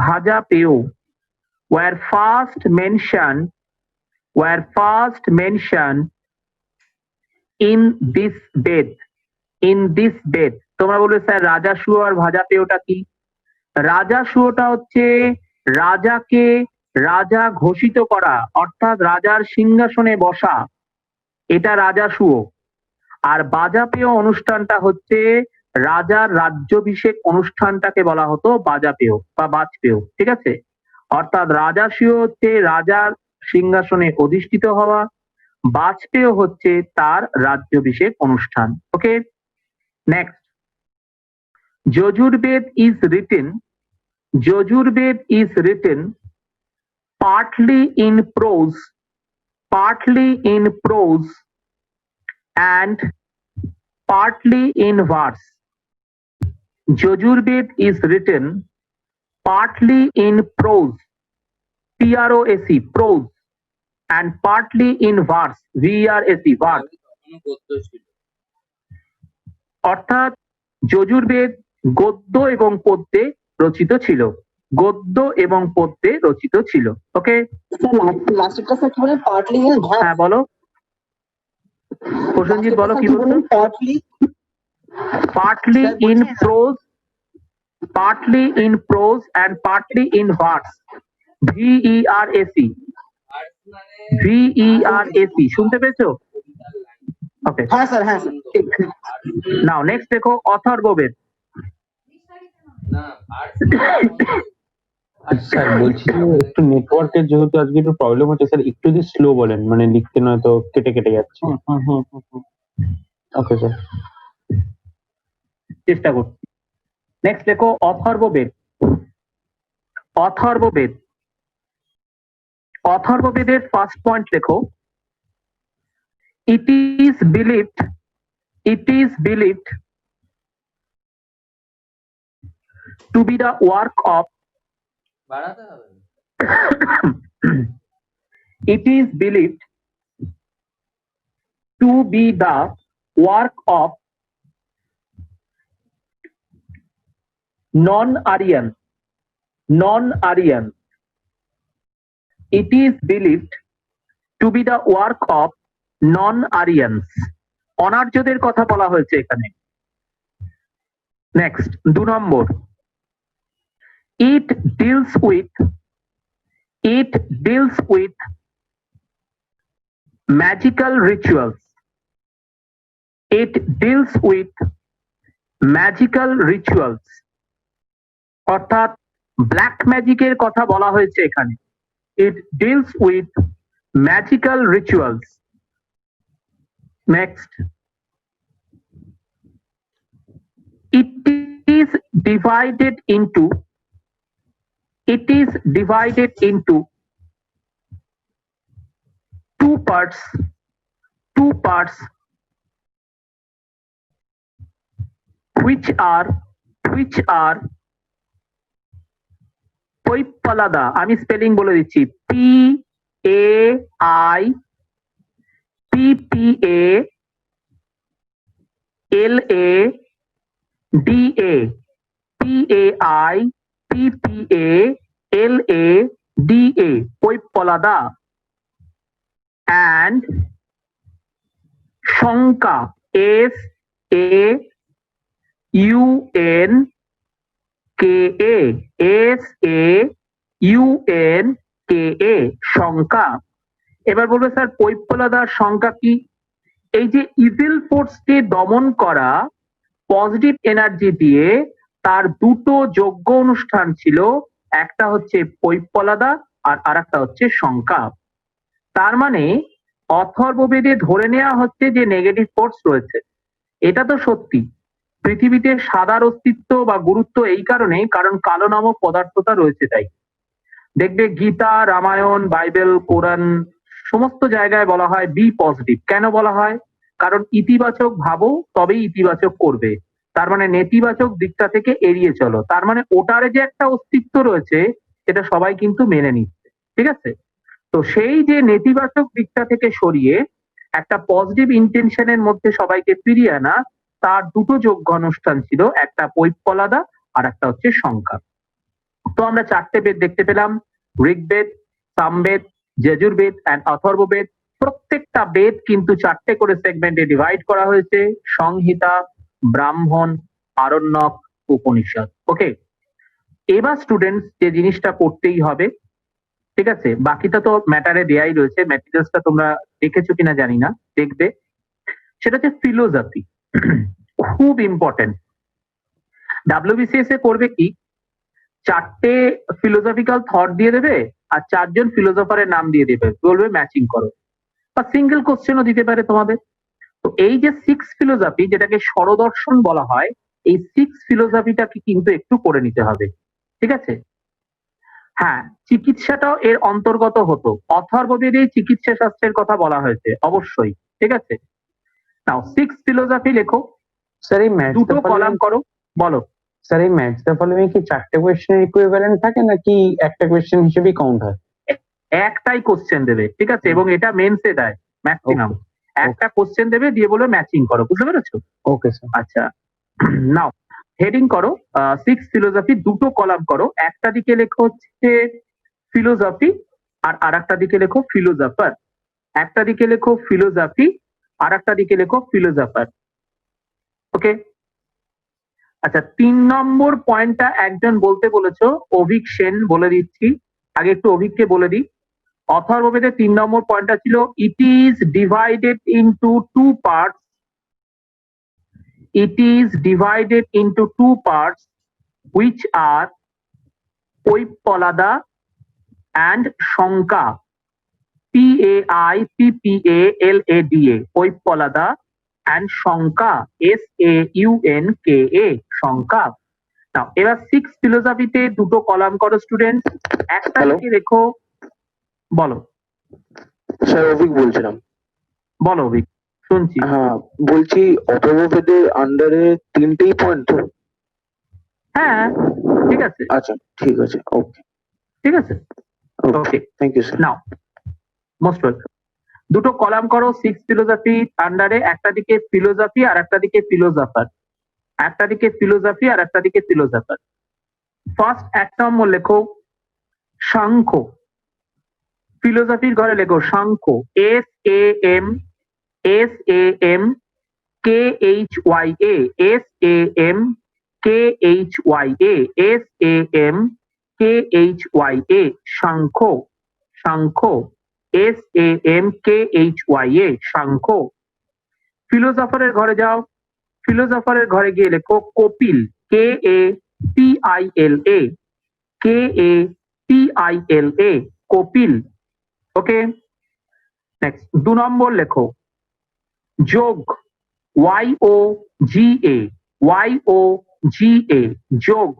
ভাজা পেয় were first mentioned in this bed. তোমরা বলবে স্যার রাজাসুয় আর ভাজা পেয়টা কি? রাজাসুয়টা হচ্ছে রাজাকে রাজা ঘোষিত করা, অর্থাৎ রাজার সিংহাসনে বসা, এটা রাজাসুয়। আর বাজাপেয় অনুষ্ঠানটা হচ্ছে রাজার রাজ্যাভিষেক অনুষ্ঠানটাকে বলা হতো বাজাপেয় বা বাজপেয়, ঠিক আছে? অর্থাৎ রাজাসুয় হচ্ছে রাজার সিংহাসনে অধিষ্ঠিত হওয়া, বাজপেয় হচ্ছে তার রাজ্যাভিষেক অনুষ্ঠান। Okay, next, Yajurveda is written partly in prose and partly in verse. Yajurved is written partly in prose, prose, and partly in verse, verse. অর্থাৎ যজুর্বেদ গদ্য এবং পদ্যে রচিত ছিল, ওকে? হ্যাঁ বলো প্রসেনজিৎ, বলো কি বলছো? partly in prose and partly in verse, VERAC, শুনতে পেয়েছো? ওকে, হ্যাঁ স্যার, হ্যাঁ স্যার। নাও নেক্সট দেখো অথর্ববেদ। স্যার বলছি একটু নেটওয়ার্কের যেহেতু আজকে একটু প্রবলেম হচ্ছে স্যার, একটু যদি স্লো বলেন, মানে লিখতে নয় তো কেটে যাচ্ছে। ওকে স্যার, চেষ্টা করছি। নেক্সট দেখো অথর্ববেদের ফার্স্ট পয়েন্ট দেখো, it is believed to be the work of it is believed to be the work of non-Aryan. It is believed to be the work of non-Aryans. অনার্যদের কথা বলা হয়েছে এখানে। Next 2 number, it deals with magical rituals. অর্থাৎ black ম্যাজিকের কথা বলা হয়েছে এখানে। It deals with magical rituals. Next, it is divided into two parts which are পৈপ্পলাদা। আমি স্পেলিং বলে দিচ্ছি, PAIPPALADA, পৈপ্পলাদা, and শঙ্কা, SAUNKA, শঙ্কা। এবার বলবে স্যার পৈপ্পলাদার শঙ্কা কি? এই যে ইভিল ফোর্সকে দমন করা পজিটিভ এনার্জি দিয়ে তার দুটো যজ্ঞ অনুষ্ঠান ছিল, একটা হচ্ছে পৈপ্পলাদা আর আরেকটা হচ্ছে শঙ্কা। তার মানে অথর্ববেদে ধরে নেওয়া হচ্ছে যে নেগেটিভ ফোর্স রয়েছে। এটা তো সত্যি, পৃথিবীতে সাদার অস্তিত্ব বা গুরুত্ব এই কারণেই কারণ কালো নামক পদার্থটা রয়েছে তাই। দেখবে গীতা, রামায়ণ, বাইবেল, কোরআন সমস্ত জায়গায় বলা হয় বি পজিটিভ। কেন বলা হয়? কারণ ইতিবাচক ভাবো তবেই ইতিবাচক করবে, তার মানে নেতিবাচক দিকটা থেকে এড়িয়ে চলো। তার মানে ওটারে যে একটা অস্তিত্ব রয়েছে এটা সবাই কিন্তু মেনে নিচ্ছে, ঠিক আছে? তো সেই যে নেতিবাচক দিকটা থেকে সরিয়ে একটা পজিটিভ ইন্টেনশনের মধ্যে সবাইকে ফিরিয়ে আনা, তার দুটো যোগ্য অনুষ্ঠান ছিল, একটা পৈপ্পলাদা আর একটা হচ্ছে সংখ্যা। তো আমরা চারটে বেদ দেখতে পেলাম, ঋগ্বেদ, সামবেদ, যজুর্বেদ অ্যান্ড অথর্ববেদ। প্রত্যেকটা বেদ কিন্তু চারটে করে সেগমেন্টে ডিভাইড করা হয়েছে: সংহিতা, ব্রাহ্মণ, আরণ্যক, উপনিষদ। ওকে, এবার স্টুডেন্টস যে জিনিসটা করতেই হবে, ঠিক আছে, বাকিটা তো ম্যাটারে দেয়াই রয়েছে, ম্যাটেরিয়ালসটা তোমরা দেখেছো কিনা জানি না, দেখবে, সেটা হচ্ছে ফিলোসফি। খুব ইম্পর্টেন্ট। ডাব্লিউবিসিএস এ করবে কি, চারটে ফিলোসফিক্যাল থট দিয়ে দেবে আর চারজন ফিলোসফারের নাম দিয়ে দেবে, বলবে ম্যাচিং করো, বা সিঙ্গেল কোশ্চেনও দিতে পারে তোমাদের। তো এই যে সিক্স ফিলোসফি, যেটাকে ষড়দর্শন বলা হয়, এই সিক্স ফিলোসফিটাকে কিন্তু একটু করে নিতে হবে, ঠিক আছে। হ্যাঁ, চিকিৎসাটাও এর অন্তর্গত হতো, অথর্ববেদে চিকিৎসা শাস্ত্রের কথা বলা হয়েছে অবশ্যই, ঠিক আছে। নাও সিক্স ফিলোসফি লেখো, স্যার এই ম্যাচ দুটো কলাম করো, বলো। স্যার এই ম্যাচ দ্য ফলোইং কি চারটে কোয়েশ্চেন ইকুইভ্যালেন্ট থাকে নাকি একটা কোয়েশ্চেন হিসেবেই কাউন্ট হয়? একটাই কোশ্চেন দেবে, ঠিক আছে, এবং এটা মেন্সে দেয় ম্যাক্সিমাম। একটা কোশ্চেন দেবে, দিয়ে বলবে ম্যাচিং করো, বুঝতে পেরেছো? Okay sir. আচ্ছা, নাও হেডিং করো সিক্স ফিলোসফি, দুটো কলাম করো, একটা দিকে লেখো হচ্ছে ফিলোসফি আর আরেকটা দিকে লেখো ফিলোসফার। একটা দিকে লেখো ফিলোসফি আর একটা দিকে লেখো ফিলোসফার। ওকে, আচ্ছা, 3 নম্বর পয়েন্টটা একজন বলতে বলেছো, অভিক সেন, বলে দিচ্ছি। আগে একটু অভিককে বলে দিই। অথর্ববেদের 3 নম্বর পয়েন্টটা ছিল, it is divided into two parts, it is divided into two parts which are Poippalada and Shankha, P-A-I-P-P-A-L-A-D-A, Poippalada and Shankha, S-A-U-N-K-A, Shankha. Now এবার সিক্স ফিলোসফিতে দুটো কলাম করো স্টুডেন্ট, একটা দিকে রেখো, বলো। স্যার অভিক বলছিলাম। বলো অভিক, শুনছি। হ্যাঁ, বলছি অথর্ববেদের আন্ডারে তিনটেই পয়েন্ট তো? হ্যাঁ, ঠিক আছে। আচ্ছা, ঠিক আছে, ওকে, ঠিক আছে, okay, thank you sir. Now most welcome. দুটো কলাম করো সিক্স ফিলোসফি আন্ডারে, একটা দিকে ফিলোসফি আর একটা দিকে ফিলোসফার, একটা দিকে ফিলোসফি আর একটা দিকে ফিলোসফার। ফার্স্ট এক নম্বর লেখো সাংখ্য, ফিলোসফির ঘরে লেখো Samkhya, S-A-M, S-A-M K-H-Y-A, S-A-M K-H-Y-A, S-A-M K-H-Y-A, Samkhya, Samkhya, S-A-M-K-H-Y-A, Samkhya. ফিলোসফারের ঘরে যাও, ফিলোসফারের ঘরে গিয়ে লেখো কপিল, K-A-P-I-L-A, K-A-P-I-L-A, কপিল। ওকে, নেক্সট 2 নম্বর লেখো যোগ, Y-O-G-A, Y-O-G-A, যোগ।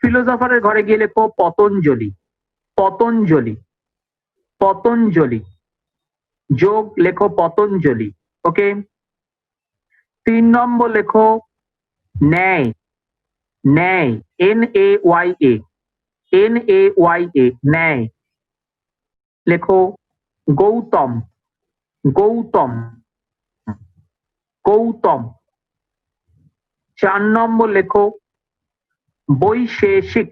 ফিলোসফারের ঘরে গিয়ে লেখো পতঞ্জলি, পতঞ্জলি, পতঞ্জলি, যোগ লেখো পতঞ্জলি। ওকে, 3 নম্বর লেখো ন্যায়, ন্যায়, N-A-Y-A, N-A-Y-A, ন্যায়। লেখো গৌতম, গৌতম, গৌতম। 4 নম্বর লেখো বৈশেষিক,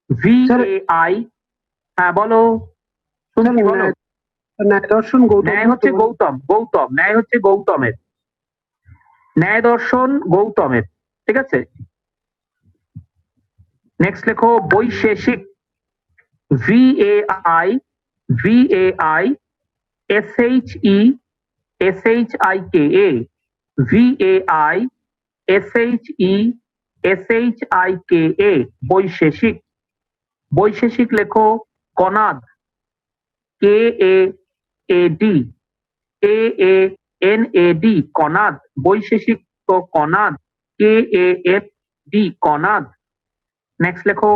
VAI, হ্যাঁ বলো, শুনছি, বলো। ন্যায় দর্শন গৌতম, ন্যায় হচ্ছে গৌতম, গৌতম, ন্যায় হচ্ছে গৌতমের, ন্যায় দর্শন গৌতমের, ঠিক আছে। নেক্সট লেখো Vaisheshika, VAI, VAI S-H-E-S-H-I-K-A, VAI S-H-E-S-H-I-K-A, Vaisheshika. Vaisheshika লেখো কনাদ, K-A-A-D, K-A-N-A-D, কনাদ, বৈশেষিক তো কনাদ, K-A-F-D, কনাদ। নেক্সট লেখো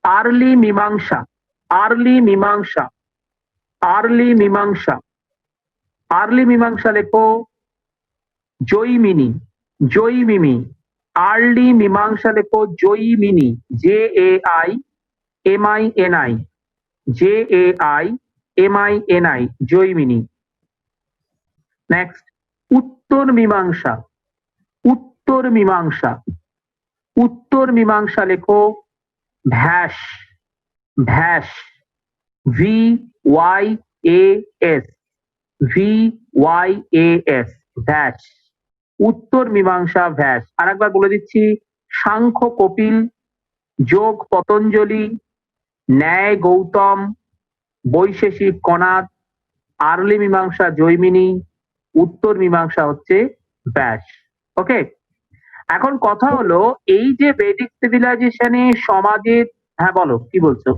আর্লি মীমাংসা, আর্লি মীমাংসা, আর্লি মীমাংসা, আর্লি মীমাংসা লেখো জৈমিনী, জৈমিনী, আর্লি মীমাংসা লেখো Jaimini, J-A-I-M-I-N-I, J-A-I-M-I-N-I, Jaimini. Next উত্তর মীমাংসা, উত্তর মীমাংসা, উত্তর মীমাংসা লেখো Vyas, Vyas, V Y A S, V Y A S, Vyas, Uttar Mimamsa Vyas. আর একবার বলে দিচ্ছি, সাংখ্য কপিল, যোগ পতঞ্জলি, ন্যায় গৌতম, বৈশেষিক কণাদ, আর্লি মীমাংসা জৈমিনী, উত্তর মীমাংসা হচ্ছে ব্যাস। ওকে, এখন কথা হলো এই যে বেদিক সিভিলাইজেশনে সমাজের, হ্যাঁ বলো কি বলছো,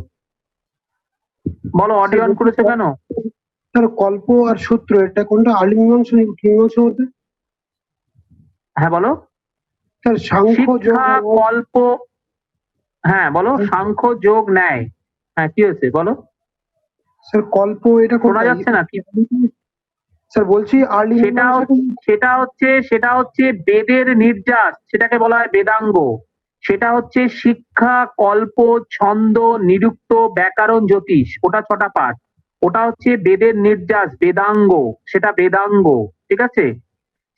বলো, অডিও অন করেছো কেন? স্যার কল্প আর সূত্র এটা কোনটা আর্লি মীমাংসা মীমাংসা মধ্যে? হ্যাঁ বলো। স্যার সাংখ্য যোগ শিক্ষা কল্প, হ্যাঁ বলো, সাংখ্য যোগ ন্যায়, হ্যাঁ কি হয়েছে বলো, স্যার কল্প এটা শোনা কোনটা? যাচ্ছে না কি? স্যার বলছি আর্লি সেটা হচ্ছে বেদের নির্যাস, সেটাকে বলা হয় বেদাঙ্গ। সেটা হচ্ছে শিক্ষা, কল্প, ছন্দ, নিরুক্ত, ব্যাকরণ, জ্যোতিষ, ওটা 6টা পাঠ। ওটা হচ্ছে বেদের নির্যাস, বেদাঙ্গ, সেটা বেদাঙ্গ, ঠিক আছে?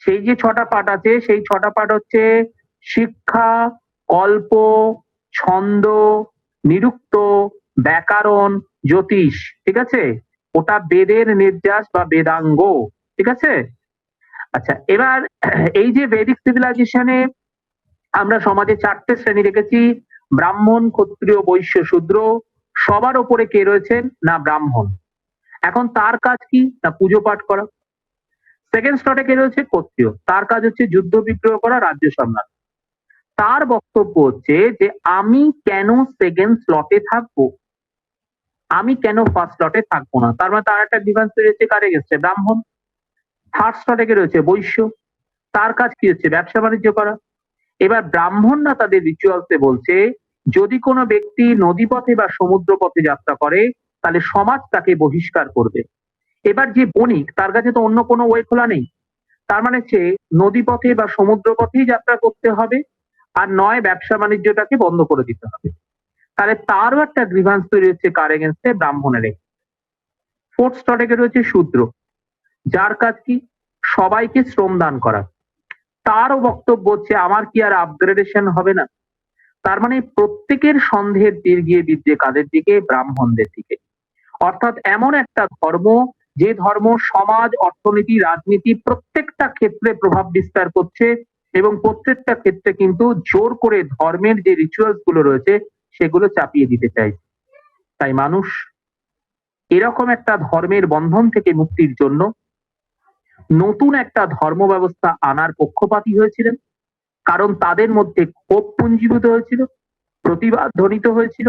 সেই যে 6টা পাঠ আছে, সেই 6টা পাঠ হচ্ছে শিক্ষা, কল্প, ছন্দ, নিরুক্ত, ব্যাকরণ, জ্যোতিষ, ঠিক আছে? ওটা বেদের নির্যাস বা বেদাঙ্গ, ঠিক আছে? আচ্ছা, এবার এই যে বেদিক সিভিলাইজেশনে আমরা সমাজে 4টে শ্রেণী রেখেছি, ব্রাহ্মণ, ক্ষত্রিয়, বৈশ্য, শূদ্র। সবার ওপরে কে রয়েছেন? না ব্রাহ্মণ। এখন তার কাজ কি? না পুজো পাঠ করা। সেকেন্ড স্লটে কে রয়েছে? ক্ষত্রিয়, তার কাজ হচ্ছে যুদ্ধ বিগ্রহ করা, রাজ্য সামলানো। তার বক্তব্য হচ্ছে যে আমি কেন সেকেন্ড স্লটে থাকবো, আমি কেন ফার্স্ট স্লটে থাকবো না? তার মানে তার একটা ডিফারেন্স রয়েছে, কারে গেছে? ব্রাহ্মণ। থার্ড স্লটে কে রয়েছে? বৈশ্য, তার কাজ কি হচ্ছে? ব্যবসা বাণিজ্য করা। এবার ব্রাহ্মণরা তাদের রিচুয়ালসে বলছে যদি কোনো ব্যক্তি নদীপথে বা সমুদ্র পথে যাত্রা করে তাহলে সমাজ তাকে বহিষ্কার করবে। এবার যে বণিক, তার কাছে তো অন্য কোনো ওয়ে খোলা নেই, তার মানে হচ্ছে নদীপথে বা সমুদ্র পথেই যাত্রা করতে হবে, আর নয় ব্যবসা বাণিজ্যটাকে বন্ধ করে দিতে হবে। তাহলে তারও একটা গ্রিভান্স তৈরি হচ্ছে, কার এগেনস্টে? ব্রাহ্মণের। ফোর্থ স্টটেকে রয়েছে শূদ্র, যার কাজ কি? সবাইকে শ্রম দান করা। তারও বক্তব্য হচ্ছে আমার কি আর আপগ্রেডেশন হবে না? তার মানে প্রত্যেকের সন্দেহের তীর গিয়ে বিদ্যে কাদের দিকে? ব্রাহ্মণদের দিকে। অর্থাৎ এমন একটা ধর্ম, যে ধর্ম সমাজ, অর্থনীতি, রাজনীতি প্রত্যেকটা ক্ষেত্রে প্রভাব বিস্তার করছে, এবং প্রত্যেকটা ক্ষেত্রে কিন্তু জোর করে ধর্মের যে রিচুয়ালস গুলো রয়েছে সেগুলো চাপিয়ে দিতে চাইছে। তাই মানুষ এরকম একটা ধর্মের বন্ধন থেকে মুক্তির জন্য নতুন একটা ধর্ম ব্যবস্থা আনার পক্ষপাতী হয়েছিলেন, কারণ তাদের মধ্যে ক্ষোভ পুঞ্জীভূত হয়েছিল, প্রতিবাদ ধ্বনিত হয়েছিল,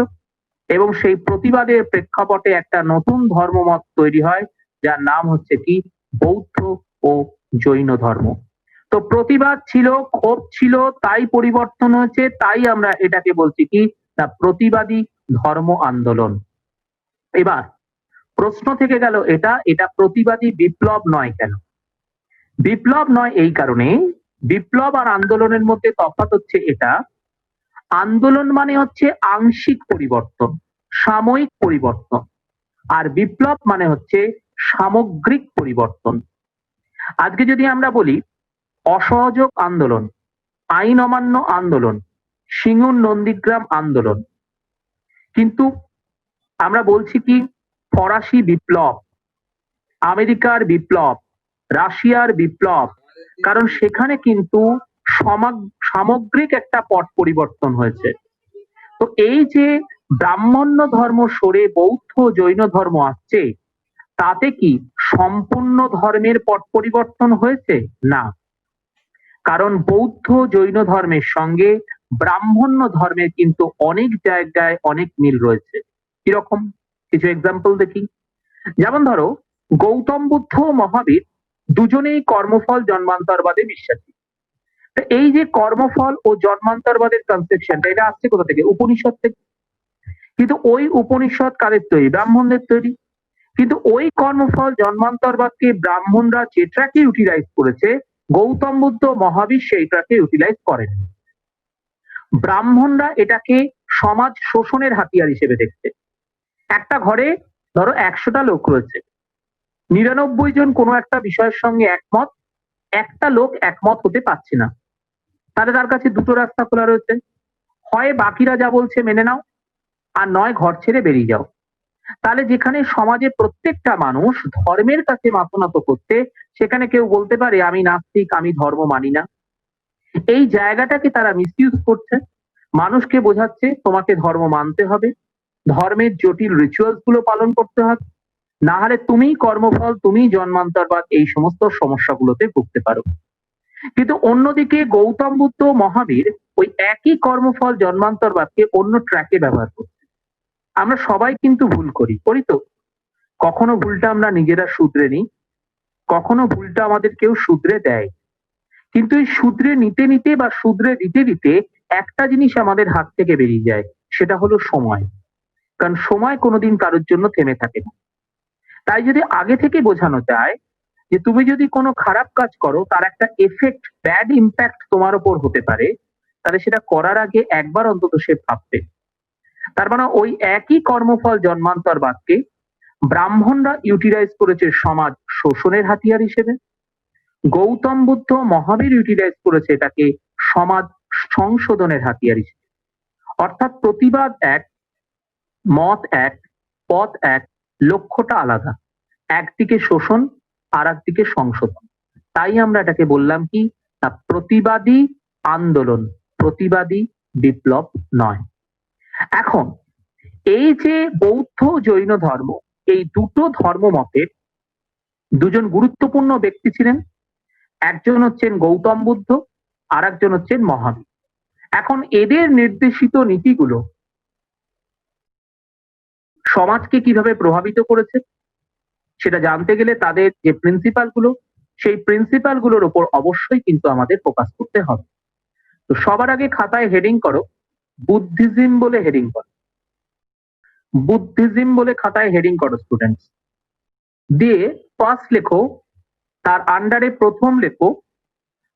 এবং সেই প্রতিবাদের প্রেক্ষাপটে একটা নতুন ধর্মমত তৈরি হয়, যার নাম হচ্ছে কি? বৌদ্ধ ও জৈন ধর্ম। তো প্রতিবাদ ছিল, ক্ষোভ ছিল, তাই পরিবর্তন হয়েছে, তাই আমরা এটাকে বলছি কি? না প্রতিবাদী ধর্ম আন্দোলন। এবার প্রশ্ন থেকে গেল এটা প্রতিবাদী বিপ্লব নয় কেন? বিপ্লব নয় এই কারণে, বিপ্লব আর আন্দোলনের মধ্যে তফাৎ হচ্ছে এটা, আন্দোলন মানে হচ্ছে আংশিক পরিবর্তন, সাময়িক পরিবর্তন, আর বিপ্লব মানে হচ্ছে সামগ্রিক পরিবর্তন। আজকে যদি আমরা বলি অসহযোগ আন্দোলন, আইন অমান্য আন্দোলন, সিঙ্গুর নন্দীগ্রাম আন্দোলন, কিন্তু আমরা বলছি কি ফরাসি বিপ্লব, আমেরিকার বিপ্লব, রাশিয়ার বিপ্লব, কারণ সেখানে কিন্তু সামগ্রিক একটা পট পরিবর্তন হয়েছে। তো এই যে ব্রাহ্মণ্য ধর্ম সরে বৌদ্ধ জৈন ধর্ম আসছে, তাতে কি সম্পূর্ণ ধর্মের পট পরিবর্তন হয়েছে? না, কারণ বৌদ্ধ জৈন ধর্মের সঙ্গে ব্রাহ্মণ্য ধর্মের কিন্তু অনেক জায়গায় অনেক মিল রয়েছে। কিরকম? কিছু এক্সাম্পল দেখি। যেমন ধরো, গৌতম বুদ্ধ ও মহাবীর দুজনেই কর্মফল জন্মান্তরবাদে বিশ্বাসী। তো এই যে কর্মফল ও জন্মান্তরবাদের কনসেপশনটা, এটা আসছে কোথা থেকে? উপনিষদ থেকে। কিন্তু ওই উপনিষদ কাদের তৈরি? ব্রাহ্মণদের তৈরি। কিন্তু ওই কর্মফল জন্মান্তরবাদকে ব্রাহ্মণরা যেটাকে ইউটিলাইজ করেছে, গৌতম বুদ্ধ মহাবীর সেইটাকে ইউটিলাইজ করেন। ব্রাহ্মণরা এটাকে সমাজ শোষণের হাতিয়ার হিসেবে দেখছে। একটা ঘরে ধরো 100টা লোক রয়েছে, 99 জন কোনো একটা বিষয়ের সঙ্গে একমত, একটা লোক একমত হতে পারছে না, তাহলে তার কাছে দুটো রাস্তা খোলা রয়েছে, হয় বাকিরা যা বলছে মেনে নাও, আর নয় ঘর ছেড়ে বেরিয়ে যাও। তাহলে যেখানে সমাজে প্রত্যেকটা মানুষ ধর্মের কাছে মাথা নত করতে, সেখানে কেউ বলতে পারে আমি নাস্তিক, আমি ধর্ম মানি না। এই জায়গাটাকে তারা মিসইউজ করছে, মানুষকে বোঝাচ্ছে তোমাকে ধর্ম মানতে হবে, ধর্মের জটিল রিচুয়ালস গুলো পালন করতে হবে, না হলে তুমি কর্মফল, তুমি জন্মান্তরবাদ, এই সমস্ত সমস্যাগুলোতে ভুগতে পারো। কিন্তু অন্যদিকে গৌতম বুদ্ধ মহাবীর ওই একই কর্মফল জন্মান্তরবাদকে অন্য ট্র্যাকে ব্যবহার করছে। আমরা সবাই কিন্তু ভুল করি তো? কখনো ভুলটা আমরা নিজেরা শুধরে নিই, কখনো ভুলটা আমাদের কেউ শুধরে দেয়। কিন্তু এই শুধরে নিতে নিতে বা শুধরে দিতে দিতে একটা জিনিস আমাদের হাত থেকে বেরিয়ে যায়, সেটা হলো সময়। কারণ সময় কোনোদিন কারোর জন্য থেমে থাকে না। তাই যদি আগে থেকে বোঝানো যায় যে তুমি যদি কোনো খারাপ কাজ করো, তার একটা এফেক্ট, ব্যাড ইম্প্যাক্ট তোমার উপর হতে পারে, তাহলে সেটা করার আগে একবার অন্তত সে ভাববে। তার মানে ওই একই কর্মফল জন্মান্তরবাদকে ব্রাহ্মণরা ইউটিলাইজ করেছে সমাজ শোষণের হাতিয়ার হিসেবে, গৌতম বুদ্ধ মহাবীর ইউটিলাইজ করেছে এটাকে সমাজ সংশোধনের হাতিয়ার হিসেবে। অর্থাৎ প্রতিবাদ এক, মত এক, পথ এক, লক্ষ্যটা আলাদা। একদিকে শোষণ, আর একদিকে সংশোধন। তাই আমরা এটাকে বললাম কি না, প্রতিবাদী আন্দোলন, প্রতিবাদী বিপ্লব নয়। এখন এই যে বৌদ্ধ জৈন ধর্ম, এই দুটো ধর্ম মতের দুজন গুরুত্বপূর্ণ ব্যক্তি ছিলেন, একজন হচ্ছেন গৌতম বুদ্ধ, আর একজন হচ্ছেন মহাবীর। এখন এদের নির্দেশিত নীতিগুলো সমাজকে কিভাবে প্রভাবিত করেছে সেটা জানতে গেলে তাদের যে প্রিন্সিপাল গুলো, সেই প্রিন্সিপাল গুলোর উপর অবশ্যই কিন্তু আমাদের ফোকাস করতে হবে। তো সবার আগে খাতায় হেডিং করো বুদ্ধিজম বলে হেডিং করো, বুদ্ধিজম বলে খাতায় হেডিং করো স্টুডেন্টস। দিয়ে ফার্স্ট লেখো, তার আন্ডারে প্রথম লেখো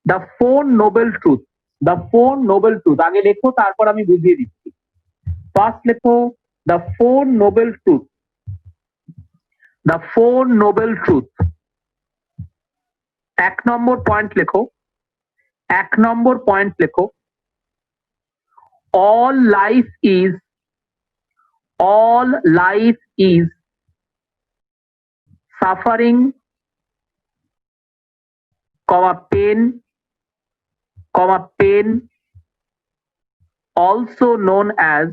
the four Nobel truth. The four Nobel truth আগে লেখো, তারপর আমি বুঝিয়ে দিচ্ছি। ফার্স্ট লেখো the four Nobel truth. The four Nobel truth. এক নম্বর পয়েন্ট লেখো, এক নম্বর পয়েন্ট লেখো, all life is suffering, pain, also known as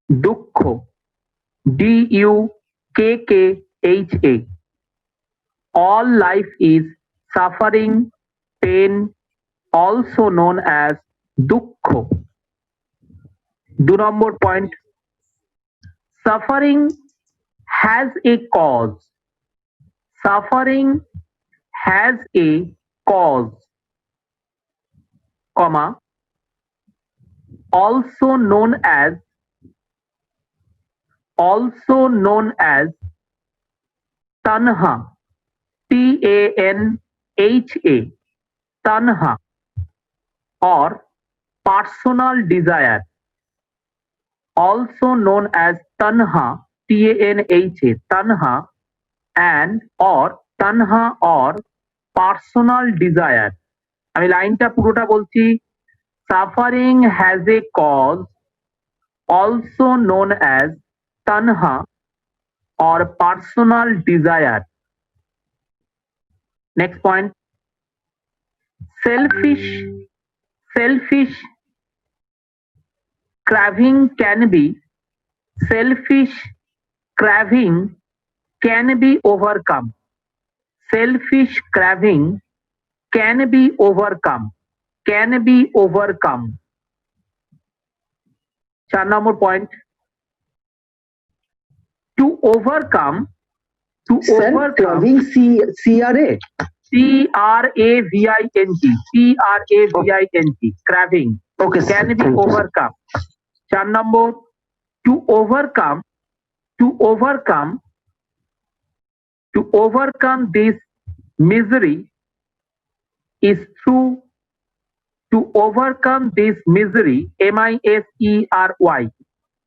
dukkha, D-U-K-K-H-A. All life is suffering, pain, also known as dukkha. 2 number point, suffering has a cause. Suffering has a cause, comma, also known as tanha, T-A-N-H-A, tanha, or personal desire, also known as tanha, T-A-N-H-A, tanha, and or tanha or personal desire. আমি লাইনটা পুরোটা বলছি, suffering has a cause, also known as tanha or personal desire. Next point, selfish craving can be overcome. Selfish craving can be overcome. 4 number point, to overcome, craving, C-R-A? C-R-A-V-I-N-G, craving, Okay, can be thank you, sir. overcome. 4 number, to overcome this misery is through,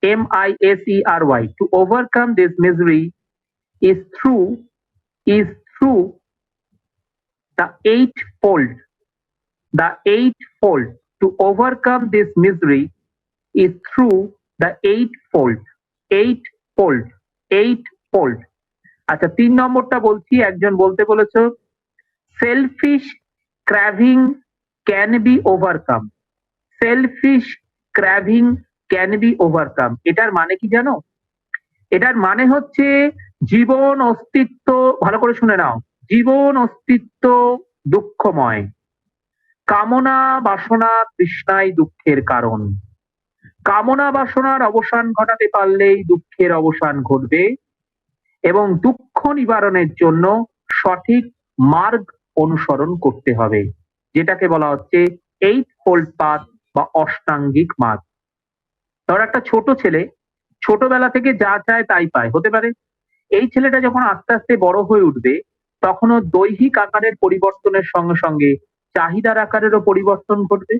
M-I-S-E-R-Y, to overcome this misery is through the eightfold. The eightfold. To overcome this misery is through the eightfold. Eightfold. আচ্ছা 3 নম্বরটা বলছি, একজন বলতে বলেছো selfish craving can be overcome. Selfish craving can be overcome. এটার মানে কি জানো? এটার মানে হচ্ছে জীবন অস্তিত্ব, ভালো করে শুনে নাও, জীবন অস্তিত্ব দুঃখময়। কামনা বাসনা তৃষ্ণাই দুঃখের কারণ। কামনা বাসনার অবসান ঘটাতে পারলেই দুঃখের অবসান ঘটবে এবং দুঃখ নিবারণের জন্য সঠিক মার্গ অনুসরণ করতে হবে, যেটাকে বলা হচ্ছে এইটফোল্ড পাথ বা অষ্টাঙ্গিক মার্গ। ধর একটা ছোট ছেলে ছোটবেলা থেকে যা চায় তাই পায়, হতে পারে এই ছেলেটা যখন আস্তে আস্তে বড় হয়ে উঠবে তখনও দৈহিক আকারের পরিবর্তনের সঙ্গে সঙ্গে চাহিদার আকারেরও পরিবর্তন ঘটবে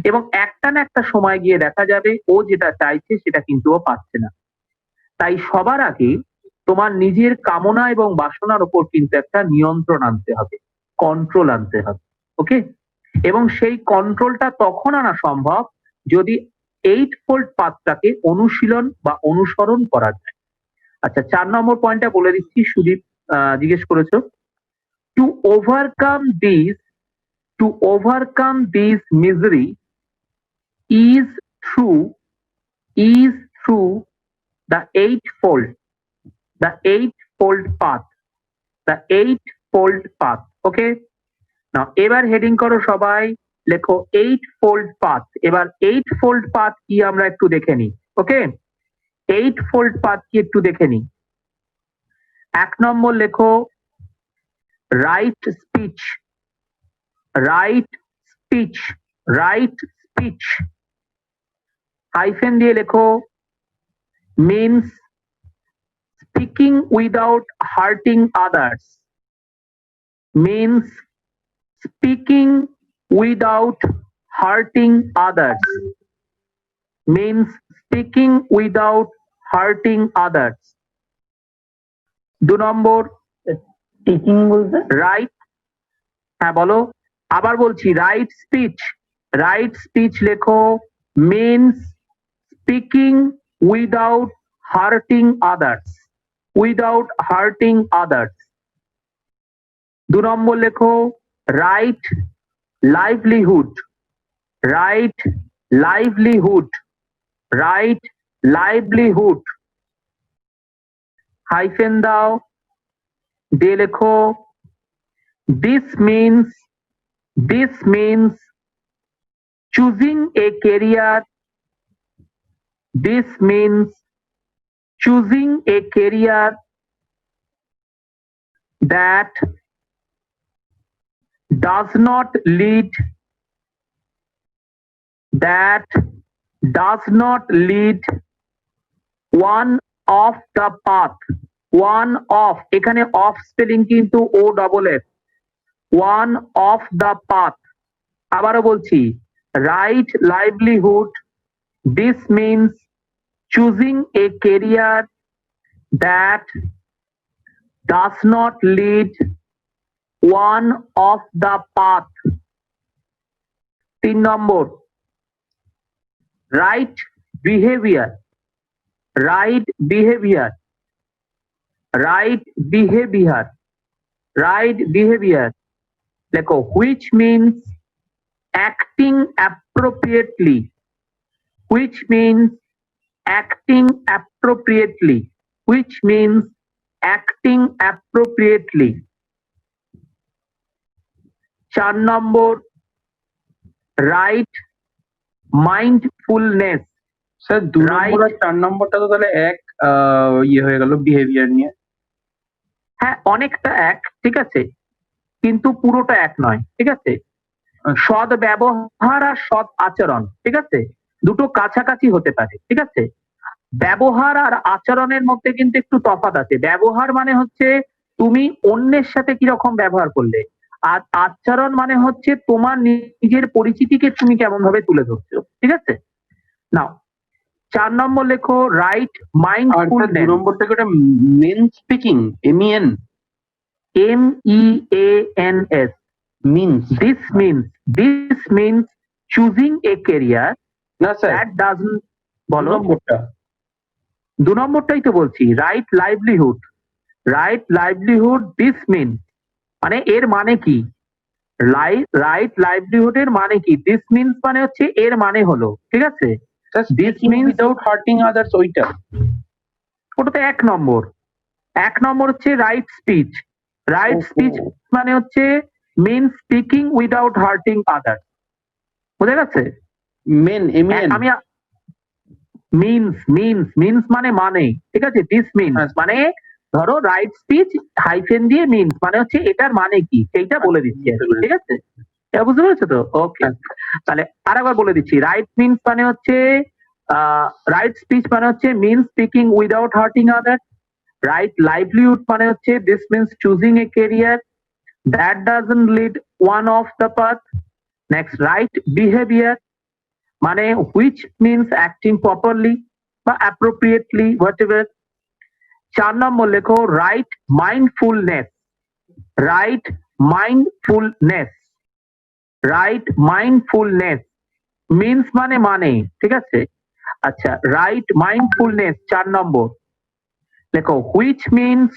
এবং একটা না একটা সময় গিয়ে দেখা যাবে ও যেটা চাইছে সেটা কিন্তু ও পাচ্ছে না। তাই সবার আগে তোমার নিজের কামনা এবং বাসনার উপর কিন্তু একটা নিয়ন্ত্রণ আনতে হবে, কন্ট্রোল আনতে হবে। ওকে, এবং সেই কন্ট্রোলটা তখন আনা সম্ভব যদি এইটফোল্ড পাথটাকে অনুশীলন বা অনুসরণ করা যায়। আচ্ছা 4 নম্বর পয়েন্টটা বলে দিচ্ছি, সুদীপ জিজ্ঞেস করেছো। To overcome this misery is through the eightfold path. Okay, now এবার হেডিং করো সবাই, লেখো eightfold path। এবার eightfold path কি আমরা একটু দেখে নিই। ওকে, eightfold path কি একটু দেখে নিই। 1 নম্বর লেখো right speech। হাইফেন দিয়ে লেখো means speaking without hurting others. Means speaking without hurting others. Means speaking without hurting others. 2 নম্বর টিচিং বলতে রাইট, হ্যাঁ বলো, আবার বলছি রাইট স্পিচ লেখো means speaking without hurting others. 2 নম্বর লেখো রাইট লাইভলিহুড। হাইফেন দাও, দিয়ে লেখো this means choosing a career. This means choosing a career that does not lead one off the path. One off, এখানে off স্পেলিং কিন্তু O double F, one off the path। আবারও বলছি right livelihood, this means choosing a career that does not lead one off the path। 3 number right behavior। লেখো which means acting appropriately। Which means acting appropriately। 4 number right mindfulness। Sir 2 নম্বর আর 4 নম্বরটা তো তাহলে এক ইয়ে হয়ে গেল বিহেভিয়ার নিয়ে। হ্যাঁ অনেকটা এক, ঠিক আছে, কিন্তু পুরোটা এক নয়, ঠিক আছে। সৎ ব্যবহার আর সৎ আচরণ, ঠিক আছে, দুটো কাছাকাছি হতে পারে, ঠিক আছে। ব্যবহার আর আচরণের মধ্যে কিন্তু একটু তফাৎ আছে। ব্যবহার মানে হচ্ছে তুমি অন্যের সাথে কিরকম ব্যবহার করলে, আর আচরণ মানে হচ্ছে তোমার নিজের পরিচিতিকে তুমি কেমন ভাবে তুলে ধরছো, ঠিক আছে। নাও 4 নম্বর লেখো রাইট আর স্যার 2 মাইন্ডফুলনেস, নম্বরটাকে ওটা main speaking MEN MEANS, means this means choosing a career না স্যার that doesn't 2 বলো নম্বরটা 2 নম্বরটাই তো বলছি রাইট লাইভলিহুড দিস মিন মানে এর মানে কি রাইট লাইভলিহুড এর মানে কি দিস মিনস মানে হচ্ছে এর মানে হলো ঠিক আছে sir This speaking means- without hurting others ওইটা ওটা তো 1 নম্বর হচ্ছে রাইট স্পিচ মানে হচ্ছে মিন স্পিকিং উইদাউট হার্টিং আদার্স বুঝা গেছে মেন MEN আমি মিনস মানে ঠিক আছে দিস মিনস আচ্ছা। মানে ধরো রাইট স্পিচ হাইফেন দিয়ে মিনস মানে হচ্ছে এটার মানে কি সেইটা বলে দিচ্ছি আর কি, ঠিক আছে এটা বুঝতে পেরেছো তো ওকে তাহলে আরেকবার বলে দিচ্ছি রাইট মিনস মানে হচ্ছে রাইট স্পিচ মানে হচ্ছে মিন স্পিকিং উইদাউট হার্টিং আদার, রাইট লাইভলিহুড মানে হচ্ছে this means choosing a career that doesn't lead one of the path, next write behaviour মানে which means acting properly বা appropriately whatever। 4 নম্বর লেখো রাইট মাইন্ডফুলনেস মিনস মানে ঠিক আছে আচ্ছা রাইট মাইন্ডফুলনেস 4 নম্বর লেখো which means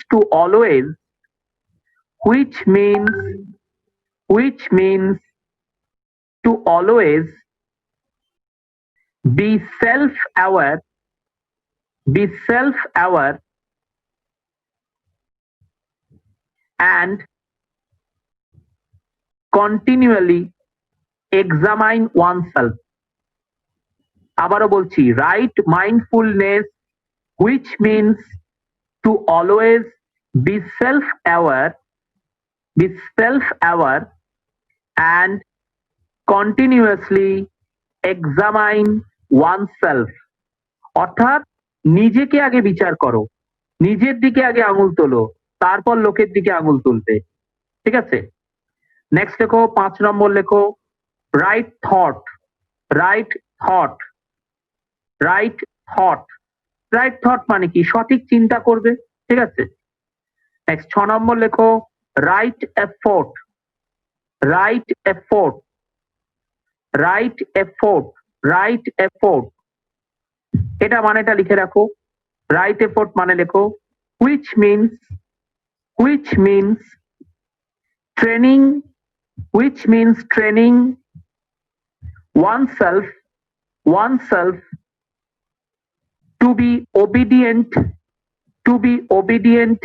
to always be self-aware and continually examine oneself। আবারও বলছি right mindfulness which means to always be self-aware and continuously examine oneself অর্থাৎ নিজেকে আগে বিচার করো, নিজের দিকে আগে আঙুল তোলো, তারপর লোকের দিকে আঙুল তুলবে, ঠিক আছে। নেক্সট লেখো 5 নম্বর লেখো রাইট থট মানে কি সঠিক চিন্তা করবে, ঠিক আছে। নেক্সট 6 নম্বর লেখো রাইট এফোর্ট এটা মানেটা লিখে রাখো। রাইট এফোর্ট মানে লেখো which means training oneself to be obedient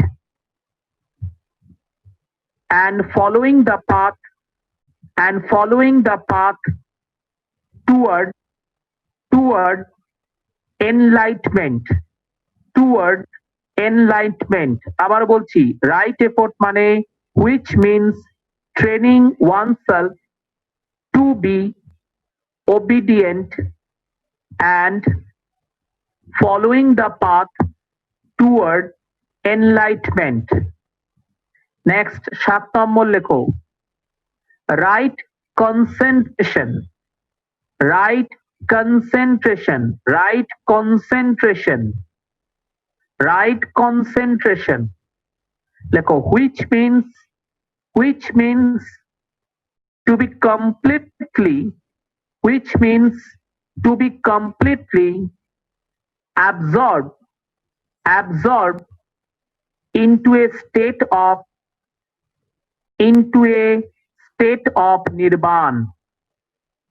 and following the path toward enlightenment আবার বলছি রাইট এফোর্ট মানে which means training oneself to be obedient and following the path toward enlightenment। Next 7 নম্বর লেখো right concentration লেখো which means to be completely absorbed into a state of nirvan,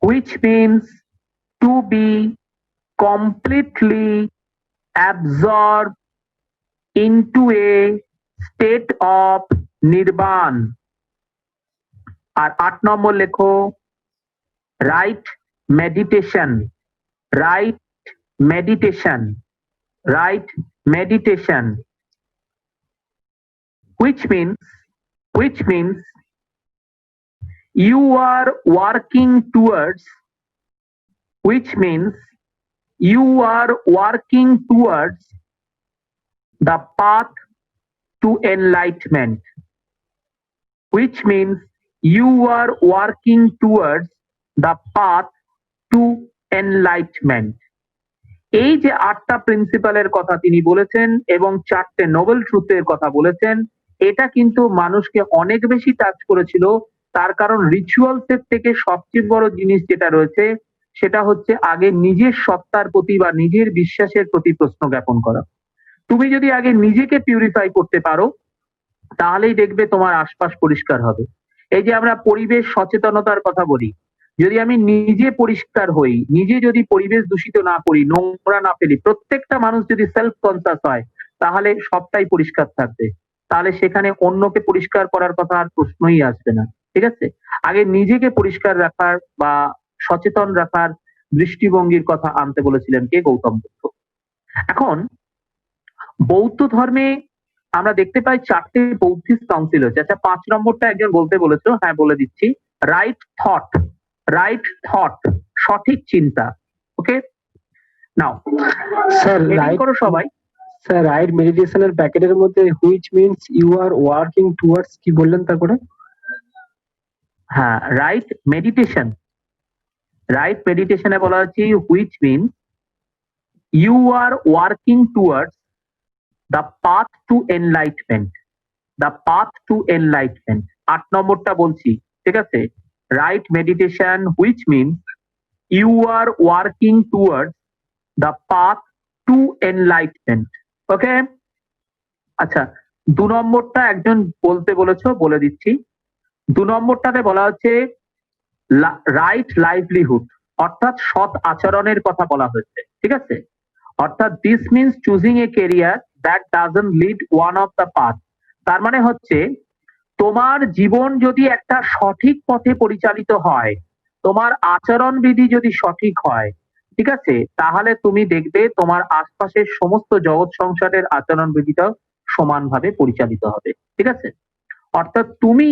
which means to be completely absorbed into a state of nirvan। আর 8 নম্বর লেখো right meditation which means you are working towards the path to enlightenment, এই যে 8টা প্রিন্সিপালের কথা তিনি বলেছেন এবং 4টে Nobel ট্রুথের কথা বলেছেন, এটা কিন্তু মানুষকে অনেক বেশি টাচ করেছিল। তার কারণ রিচুয়ালস এর থেকে সবচেয়ে বড় জিনিস যেটা রয়েছে সেটা হচ্ছে আগে নিজের সত্তার প্রতি বা নিজের বিশ্বাসের প্রতি প্রশ্ন জ্ঞাপন করা। তুমি যদি আগে নিজেকে পিউরিফাই করতে পারো তাহলেই দেখবে তোমার আশপাশ পরিষ্কার হবে। এই যে আমরা পরিবেশ সচেতনতার কথা বলি, যদি আমি নিজে পরিষ্কার হই, নিজে যদি পরিবেশ দূষিত না করি, নোংরা না ফেলি, প্রত্যেকটা মানুষ যদি সেলফ কনসাস হয় তাহলে সবটাই পরিষ্কার থাকবে। তাহলে সেখানে অন্যকে পরিষ্কার করার কথা আর প্রশ্নই আসবে না। ঠিক আছে, আগে নিজেকে পরিষ্কার রাখার বা সচেতন রাখার দৃষ্টিভঙ্গির কথা আনতে বলেছিলেন কে? গৌতম বুদ্ধ। এখন বৌদ্ধ ধর্মে আমরা দেখতে পাই 4টে বৌদ্ধিস্ট কাউন্সিল হচ্ছে। আচ্ছা, 5 নম্বরটা একজন বলতে বলেছো, হ্যাঁ বলে দিচ্ছি। রাইট থট, রাইট থট, সঠিক চিন্তা। ওকে, নাও স্যার হেডিং করো সবাই। স্যার রাইট মেডিটেশনের প্যাকেটের মধ্যে which means you are working towards কি বললেন তারপরে? হ্যাঁ, রাইট মেডিটেশন, রাইট মেডিটেশনে বলা হচ্ছে which mean you are working towards the path to enlightenment, the path to enlightenment. 8 নম্বরটা বলছি, ঠিক আছে? Right meditation which mean you are working towards the path to enlightenment. Okay, আচ্ছা 2 নম্বরটা একজন বলতে বলেছো, বলে দিচ্ছি। 2 নম্বরটাতে বলা হচ্ছে রাইট লাইভলিহুড, অর্থাৎ সৎ আচরণের কথা বলা হয়েছে। ঠিক আছে, অর্থাৎ this means choosing a career that doesn't lead one of the path. তার মানে হচ্ছে তোমার জীবন যদি একটা সঠিক পথে পরিচালিত হয়, তোমার আচরণ বিধি যদি সঠিক হয়, ঠিক আছে, তাহলে তুমি দেখবে তোমার আশপাশের সমস্ত জগৎ সংসারের আচরণ বিধিটাও সমানভাবে পরিচালিত হবে। ঠিক আছে, অর্থাৎ তুমি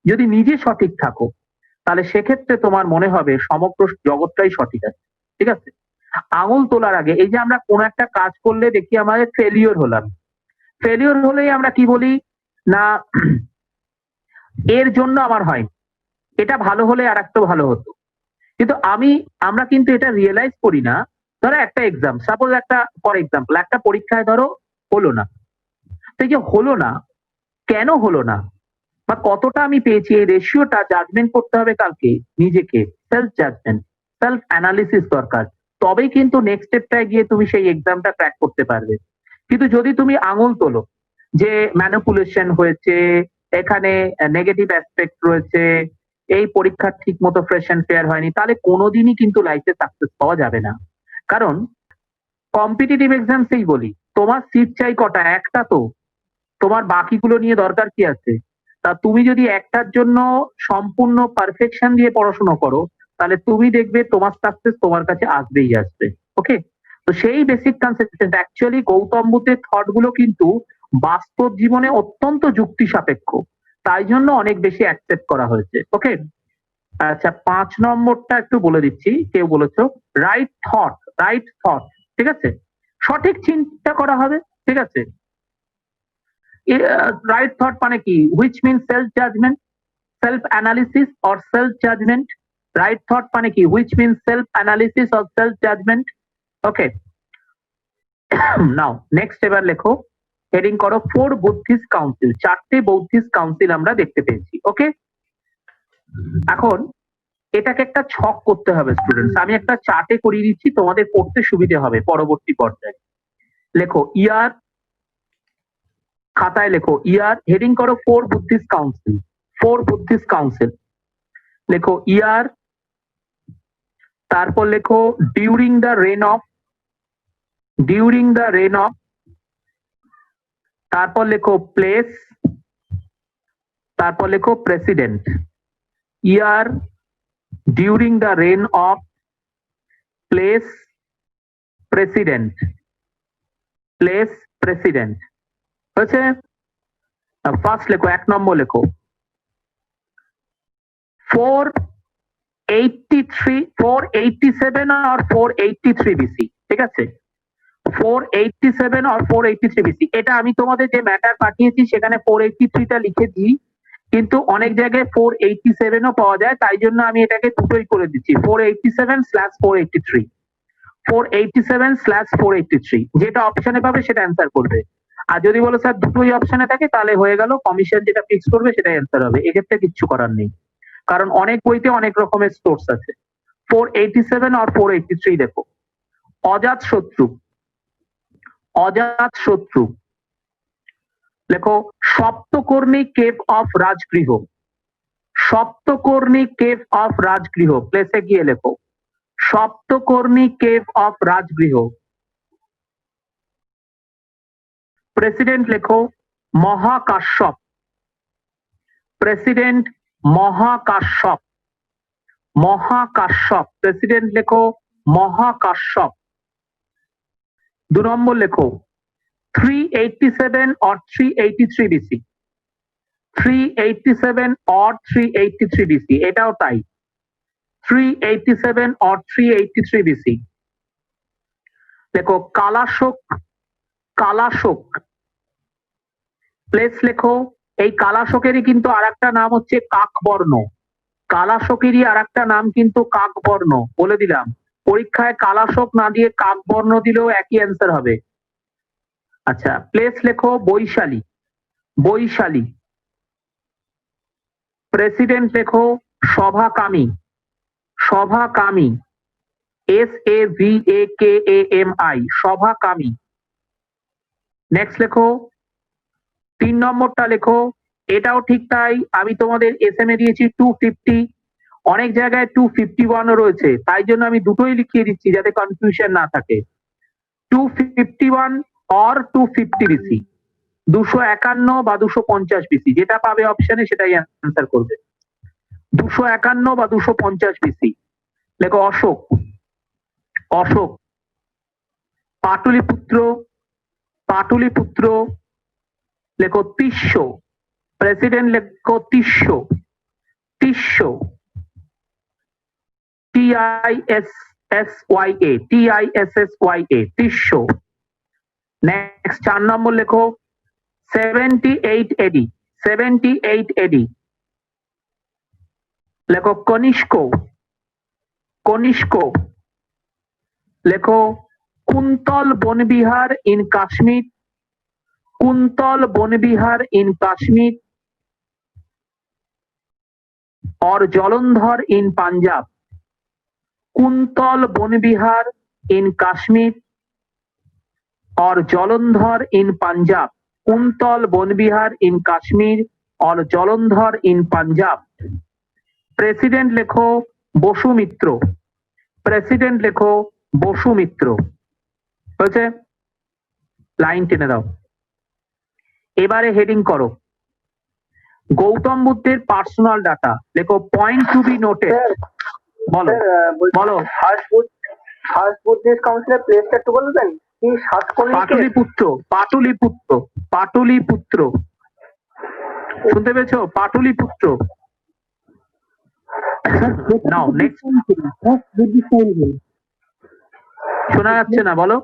যদি নিজে সঠিক থাকো তাহলে সেক্ষেত্রে তোমার মনে হবে সমগ্র জগৎটাই সঠিক আছে। ঠিক আছে, আঙুল তোলার আগে এই যে আমরা কোন একটা কাজ করলে দেখি আমাদের ফেলিওর হলাম, ফেলিওর হলেই আমরা কি বলি না এর জন্য আমার হয়নি, এটা ভালো হলে আর একটা ভালো হতো। কিন্তু আমরা কিন্তু এটা রিয়েলাইজ করি না। ধরো একটা এক্সাম, সাপোজ একটা ফর এক্সাম্পল একটা পরীক্ষায় ধরো হলো না, তো এই যে হলো না, কেন হলো না বা কতটা আমি পেয়েছি, এই রেশিওটা জাজমেন্ট করতে হবে কালকে নিজেকে, সেলফ জাজমেন্ট, সেলফ অ্যানালিসিস দরকার। তবেই কিন্তু নেক্সট স্টেপটায় গিয়ে তুমি সেই এক্সামটা ক্র্যাক করতে পারবে। কিন্তু যদি তুমি আঙুল তোলো যে ম্যানিপুলেশন হয়েছে, এখানে নেগেটিভ অ্যাসপেক্ট রয়েছে, এই পরীক্ষা ঠিক মতো ফ্রেশ অ্যান্ড ফেয়ার হয়নি, তাহলে কোনোদিনই কিন্তু লাইফে সাকসেস পাওয়া যাবে না। কারণ কম্পিটিটিভ এক্সামসেই বলি, তোমার সিট চাই কটা? একটা তো, তোমার বাকিগুলো নিয়ে দরকার কি আছে? তা তুমি যদি একটার জন্য সম্পূর্ণ পারফেকশন দিয়ে পড়াশোনা করো তাহলে তুমি দেখবে তোমার সাকসেস তোমার কাছে আসবেই আসবে। ওকে, তো সেই বেসিক কনসেপ্ট অ্যাকচুয়ালি গৌতম বুদ্ধের থট গুলো কিন্তু বাস্তব জীবনে অত্যন্ত যুক্তি সাপেক্ষ, তাই জন্য অনেক বেশি অ্যাকসেপ্ট করা হয়েছে। ওকে, আচ্ছা 5 নম্বরটা একটু বলে দিচ্ছি। কেউ বলেছো রাইট থট, রাইট থট, ঠিক আছে, সঠিক চিন্তা করা হবে। ঠিক আছে, রাইট থট মানে কি? Which mean self judgement, self analysis or self judgement. Right thought মানে কি? Which mean self analysis or self judgement. Okay, now next এবার লেখো, হেডিং করো 4 বুদ্ধিস্ট কাউন্সিল। 4টে বৌদ্ধিস্ট কাউন্সিল আমরা দেখতে পেয়েছি। ওকে, এখন এটাকে একটা ছক করতে হবে স্টুডেন্টস। আমি একটা চার্টে করিয়ে দিচ্ছি, তোমাদের পড়তে সুবিধে হবে পরবর্তী পর্যায়ে। লেখো ইয়ার, খাতায় লেখো ইয়ার, হেডিং করো 4 বুদ্ধিস্ট কাউন্সিল, 4 বুদ্ধিস্ট কাউন্সিল। লেখো ইয়ার, তারপর লেখো during the reign of, during the reign of, তারপর লেখো প্লেস, তারপর লেখো president. Year, during the reign of, place, president, place, president. হয়েছে? ফার্স্ট লেখো, 1 নম্বর লেখো 483, 487 আর 483 বিসি। ঠিক আছে, 487 আর 483 বিসি। এটা আমি তোমাদের যে ম্যাটার পাঠিয়েছি সেখানে 483টা লিখে দিই, কিন্তু অনেক জায়গায় 487ও পাওয়া যায়, তাই জন্য আমি এটাকে দুটোই করে দিচ্ছি, 487/483। 487/483, যেটা অপশনে পাবে সেটা অ্যান্সার করবে। আর যদি বলো স্যার দুটোই অপশনে থাকে তাহলে হয়ে গেল, কমিশন যেটা ফিক্স করবে সেটাই অ্যান্সার হবে। এক্ষেত্রে কিচ্ছু করার নেই, কারণ অনেক বইতে অনেক রকমের সোর্স আছে। 487 আর 483 দেখো। অজাত শত্রু, অজাত শত্রু লেখো Saptakarni cave of Rajgriha, Saptakarni cave of Rajgriha, প্লেসে গিয়ে লেখো Saptakarni cave of Rajgriha. President লেখো মহাকাশ্যপ, প্রেসিডেন্ট মহাকাশ্যপ, মহাকাশ্যপ, প্রেসিডেন্ট লেখো মহাকাশ্যপ। 2 নম্বর লেখো 387 or 383 BC, 387 or 383 BC, এটাও তাই, 387 or 383 BC। দেখো কালাশোক, কালাশোক, প্লেস লেখো। এই কালাশোকেরই কিন্তু আরেকটা নাম হচ্ছে কাকবর্ণ, কালাশোকেরই আরেকটা নাম কিন্তু কাকবর্ণ, বলে দিলাম। পরীক্ষায় কালাশোক না দিয়ে কাকবর্ণ দিলেও একই অ্যান্সার হবে। আচ্ছা, প্লেস লেখো বৈশালী, বৈশালী। প্রেসিডেন্ট লেখো সভাকামী, সভাকামী, SAVAKAMI, সভাকামী। নেক্সট লেখো 3 নম্বরটা লেখো, এটাও ঠিক তাই, আমি তোমাদের এসএম এ দিয়েছি 250, অনেক জায়গায় 251 রয়েছে, তাই জন্য আমি দুটোই লিখিয়ে দিচ্ছি যাতে কনফিউশন না থাকে। 251 or 250 BC, 251 বা 250 BC, যেটা পাবে অপশনে সেটাই অ্যান্সার করবে। 251 বা 250 BC। লেখো অশোক, অশোক। পাটলিপুত্র, পাটলিপুত্র, লেখো তিস্য, প্রেসিডেন্ট লেখো তিস্য, তিস্য, TISSYA, TISSYA, তিস্য। নেক্সট 4 নম্বর লেখো 78 AD, 78 AD, লেখো কনিষ্ক, কনিষ্ক। লেখো কুন্তল বনবিহার ইন কাশ্মীর, কুন্তল বনবিহার ইন কাশ্মীর और জলন্ধর ইন পাঞ্জাব, কুন্তল বনবিহার ইন কাশ্মীর और জলন্ধর ইন পাঞ্জাব, কুন্তল বনবিহার ইন কাশ্মীর और জলন্ধর ইন পাঞ্জাব। প্রেসিডেন্ট লেখো বসুমিত্র, প্রেসিডেন্ট লেখো বসুমিত্র। হয়েছে? লাইন টেনে দাও। এবারে হেডিং করো গৌতম বুদ্ধের পার্সোনাল ডাটা, লেখো পয়েন্ট টু বি নোটেড। বলো বলো। ফার্স্ট বুদ্ধিস্ট কাউন্সিলের প্লেসটা একটু বলবেন কি? পাটলিপুত্র, পাটলিপুত্র, পাটলিপুত্র, শুনতে পেয়েছো? পাটলিপুত্র। Now next. শোনা যাচ্ছে না, বলো।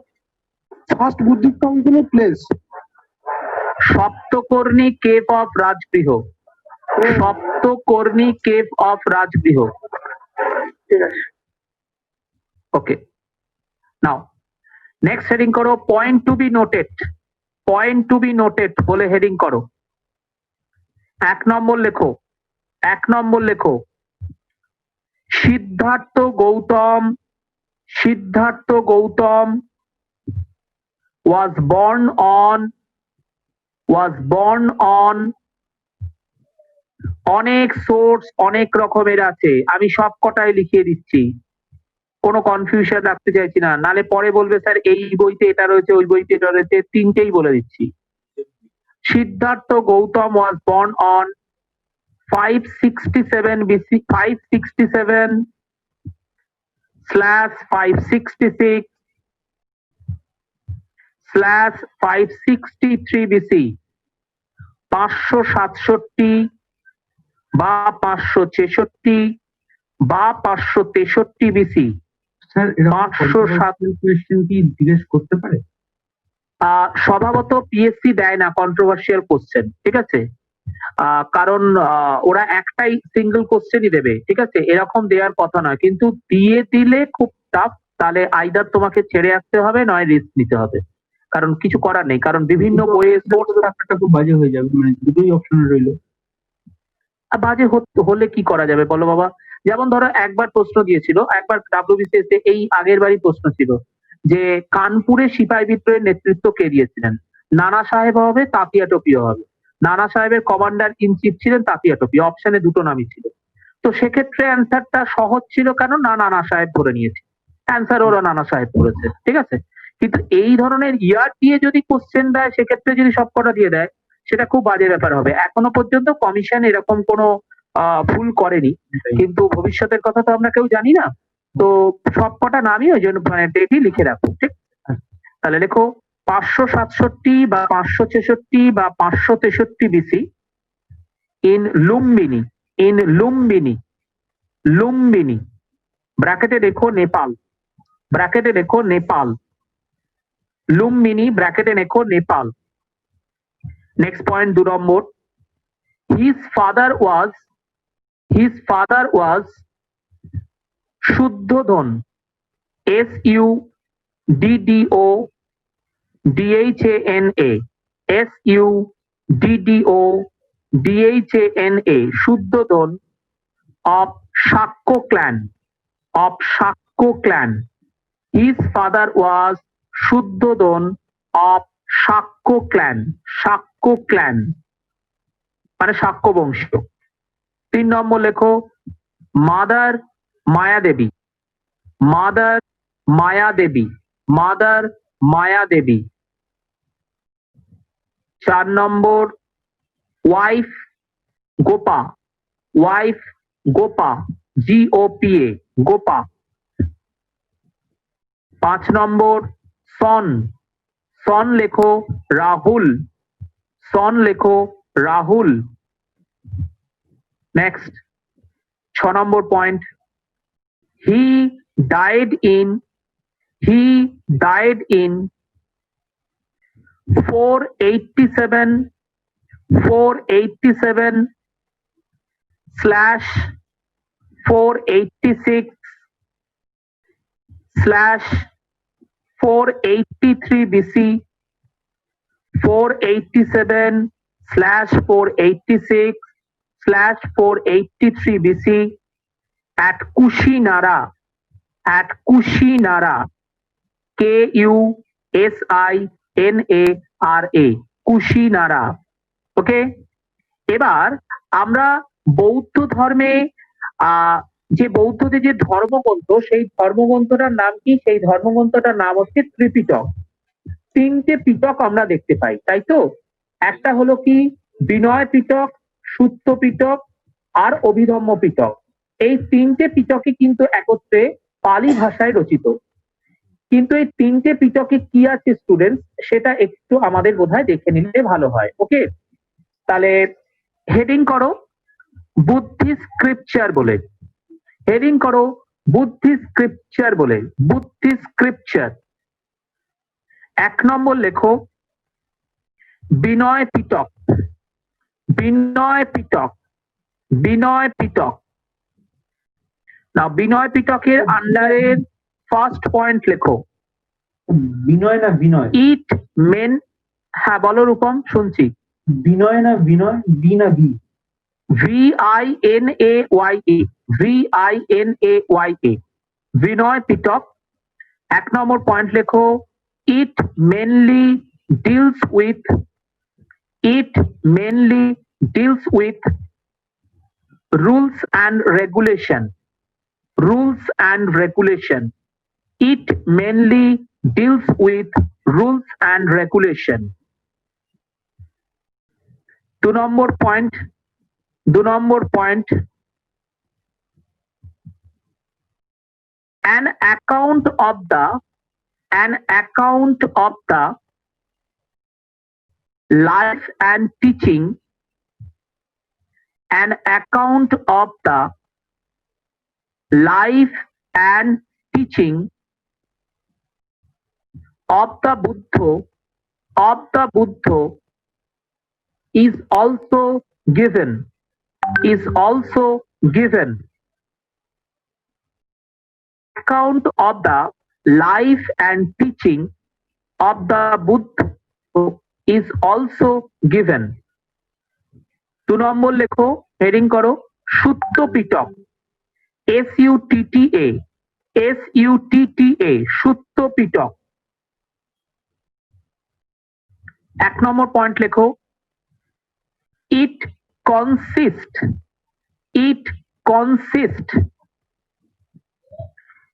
ফার্স্ট বুদ্ধিস্ট কাউন্সিলের place Saptakarni cave of Rajgriha, Saptakarni cave of Rajgriha. ঠিক আছে, ওকে, নাও নেক্সট হেডিং করো point to be noted, point to be noted বলে হেডিং করো। 1 নম্বর লেখো, 1 নম্বর লেখো Siddhartha Gautam, Siddhartha Gautam was born on, অনেক সোর্স অনেক রকমের আছে, আমি সব কটাই লিখিয়ে দিচ্ছি, কোনো কনফিউশন রাখতে চাইছি না, নালে পরে বলবে স্যার এই বইতে এটা রয়েছে ওই বইতে এটা রয়েছে, তিনটেই বলে দিচ্ছি। Siddharth Gautam was born on 567 BC, 567/566/563 BC, 567 বা 566 বা 563 BC। স্যার 507 কোশ্চেন কি জিজ্ঞেস করতে পারে? স্বভাবত পিএসসি দেয় না কন্ট্রোভার্সিয়াল কোশ্চেন, ঠিক আছে, কারণ ওরা একটাই সিঙ্গেল কোশ্চেনই দেবে, ঠিক আছে, এরকম দেওয়ার কথা নয়, কিন্তু দিয়ে দিলে খুব টাফ, তাহলে আইদার তোমাকে ছেড়ে আসতে হবে নয় রিস্ক নিতে হবে, কারণ কিছু করার নেই, কারণ বিভিন্ন বইয়ে স্পোর্টস ব্যাপারটা খুব বাজে হয়ে যাবে, মানে দুটোই অপশন রইলো। বাজে হলে কি করা যাবে বলো বাবা? যেমন ধরো একবার প্রশ্ন দিয়েছিল, একবার WBCS এই আগের বারই প্রশ্ন ছিল যে কানপুরে সিপাহী বিদ্রোহের নেতৃত্ব কে দিয়েছিলেন? নানা সাহেব হবে, তাতিয়া টপিও হবে। নানা সাহেবের কমান্ডার ইন চিফ ছিলেন তাতিয়া টপি, অপশনে দুটো নামই ছিল। তো সেক্ষেত্রে অ্যান্সারটা সহজ ছিল, কেন না নানা সাহেব ধরে নিয়েছে, অ্যান্সার ওরা নানা সাহেব করেছে, ঠিক আছে। কিন্তু এই ধরনের ইয়ার দিয়ে যদি কোশ্চেন দেয়, সেক্ষেত্রে যদি সবকটা দিয়ে দেয়, সেটা খুব বাজে ব্যাপার হবে। এখনো পর্যন্ত কমিশন এরকম কোনো ভুল করেনি, কিন্তু ভবিষ্যতের কথা তো আমরা কেউ জানি না। তো সবকটা নামই ওই জন্য মানে ডেটই লিখে রাখো, ঠিক? তাহলে লেখো 567 বা 566 বা 563 BC in Lumbini, in Lumbini, Lumbini, ব্র্যাকেটে লেখো নেপাল, ব্র্যাকেটে লেখো নেপাল, লুম্বিনী ব্র্যাকেটে লেখো নেপাল। নেক্সট পয়েন্ট 2 নম্বর, his father was Suddhodana, SUDDODHANA, SUDDODHANA, Suddhodana of Shakko clan, of Shakko clan. His father was Suddhodana of Shakko clan, Shakko clan মানে শাক্য বংশীয়। 3 নম্বর লেখো mother Mayadevi, mother Mayadevi, mother Mayadevi. 4 নম্বর wife Gopa, wife Gopa, GOPA, Gopa. 5 নম্বর সন, সন লেখো রাহুল, সন লেখো রাহুল। নেক্সট 6 নম্বর point, he died in 487 slash 486 slash 483 BC, 487 slash 486 slash 483 BC at Kushinara, at Kushinara, KUSINARA, Kushinara. Okay, এবার আমরা বৌদ্ধ ধর্মে যে বৌদ্ধদের যে ধর্মগ্রন্থ, সেই ধর্মগ্রন্থটার নাম কি? সেই ধর্মগ্রন্থটার নাম হচ্ছে ত্রিপিটক। 3টে পিটক আমরা দেখতে পাই, তাই তো? একটা হলো কি বিনয় পিটক, সূত্র পিটক আর অভিধম্ম পিটক। এই 3টে পিটকই কিন্তু একত্রে পালি ভাষায় রচিত। কিন্তু এই 3টে পিটকে কি আছে স্টুডেন্ট, সেটা একটু আমাদের বোধহয় দেখে নিলে ভালো হয়। ওকে, তাহলে হেডিং করো বুদ্ধিস্ট স্ক্রিপচার বলে, হেডিং করো বুদ্ধিস্ট স্ক্রিপচার বলে, বুদ্ধিস্ট স্ক্রিপচার। 1 নম্বর লেখো বিনয় পিটক, বিনয় পিটক, বিনয় পিটক। না, বিনয় পিটকের আন্ডারের ফার্স্ট পয়েন্ট লেখো বিনয় না বিনয়? ইট মেন, হ্যাঁ বলো রূপম, শুনছি। বিনয় না বিনয়, বি না বি? VINAYA, VINAYA, বিনয় পিটক। 1 নম্বর পয়েন্ট লেখো ইট mainly deals with, it mainly deals with rules and regulation, rules and regulation, it mainly deals with rules and regulation. 2 number point, 2 number point, an account of the life and teaching, an account of the life and teaching of the Buddha is also given, is also given. Account of the life and teaching of the Buddha is also given. 2 নম্বর লেখো, heading করো সূত্র Pitaka, SUTTA, সূত্র পিটক। 1 নম্বর point লেখো, it consists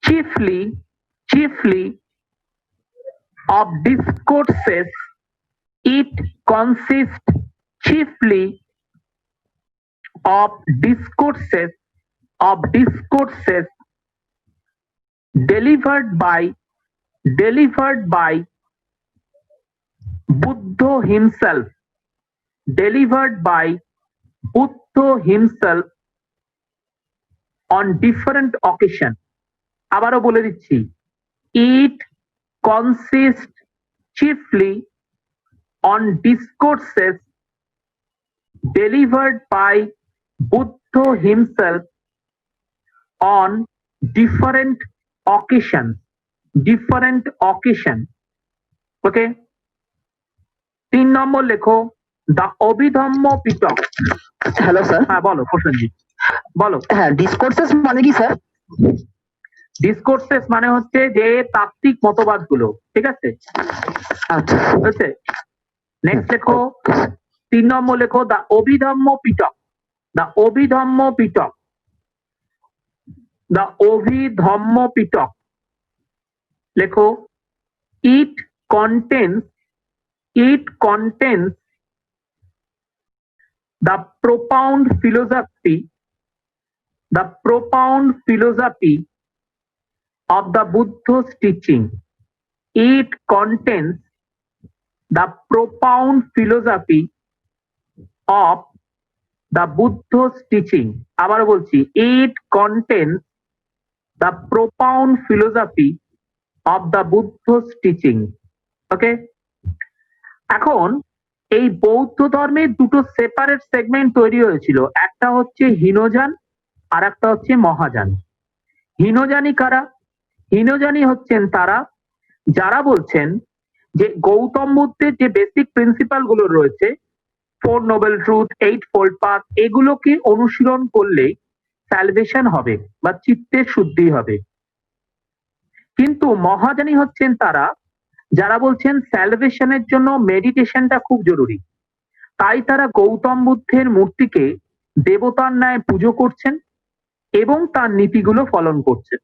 chiefly of discourses. It consists chiefly of discourses delivered by Buddha himself, on different occasions. আবারও বলে দিচ্ছি, it consists chiefly on discourses delivered by Buddha himself on different occasions. Okay. 3 নম্বর লেখো, the Abhidhamma Pitaka. Hello sir. হ্যাঁ বলো প্রসেনজিৎ, বলো। হ্যাঁ, discourses মানে কি স্যার? ডিসকোর্সেস মানে হচ্ছে যে তাত্ত্বিক মতবাদ গুলো, ঠিক আছে? আচ্ছা বুঝছে? নেক্সট লেখো, 3 নম্বর লেখো, দ্য অভিধম্ম পিটক। লেখো, it contains the profound philosophy of the Buddha's teaching. It contains the profound philosophy of the Buddha's teaching. আবার বলছি, it contains the profound philosophy of the Buddha's teaching. ওকে, এখন এই বৌদ্ধ ধর্মের দুটো সেপারেট সেগমেন্ট তৈরি হয়েছিল, একটা হচ্ছে হীনযান আর একটা হচ্ছে মহাযান। হীনযানী কারা? হীনযানী হচ্ছেন তারা যারা বলছেন যে গৌতম বুদ্ধের যে বেসিক প্রিন্সিপাল গুলো রয়েছে, 4 নোবেল ট্রুথ, 8 ফোল্ড পাথ, এগুলোকে অনুশীলন করলে স্যালভেশন হবে বা চিত্তের শুদ্ধি হবে। কিন্তু মহাযানী হচ্ছেন তারা যারা বলছেন স্যালভেশনের জন্য মেডিটেশনটা খুব জরুরি, তাই তারা গৌতম বুদ্ধের মূর্তিকে দেবতার ন্যায় পুজো করছেন এবং তার নীতিগুলো পালন করছেন।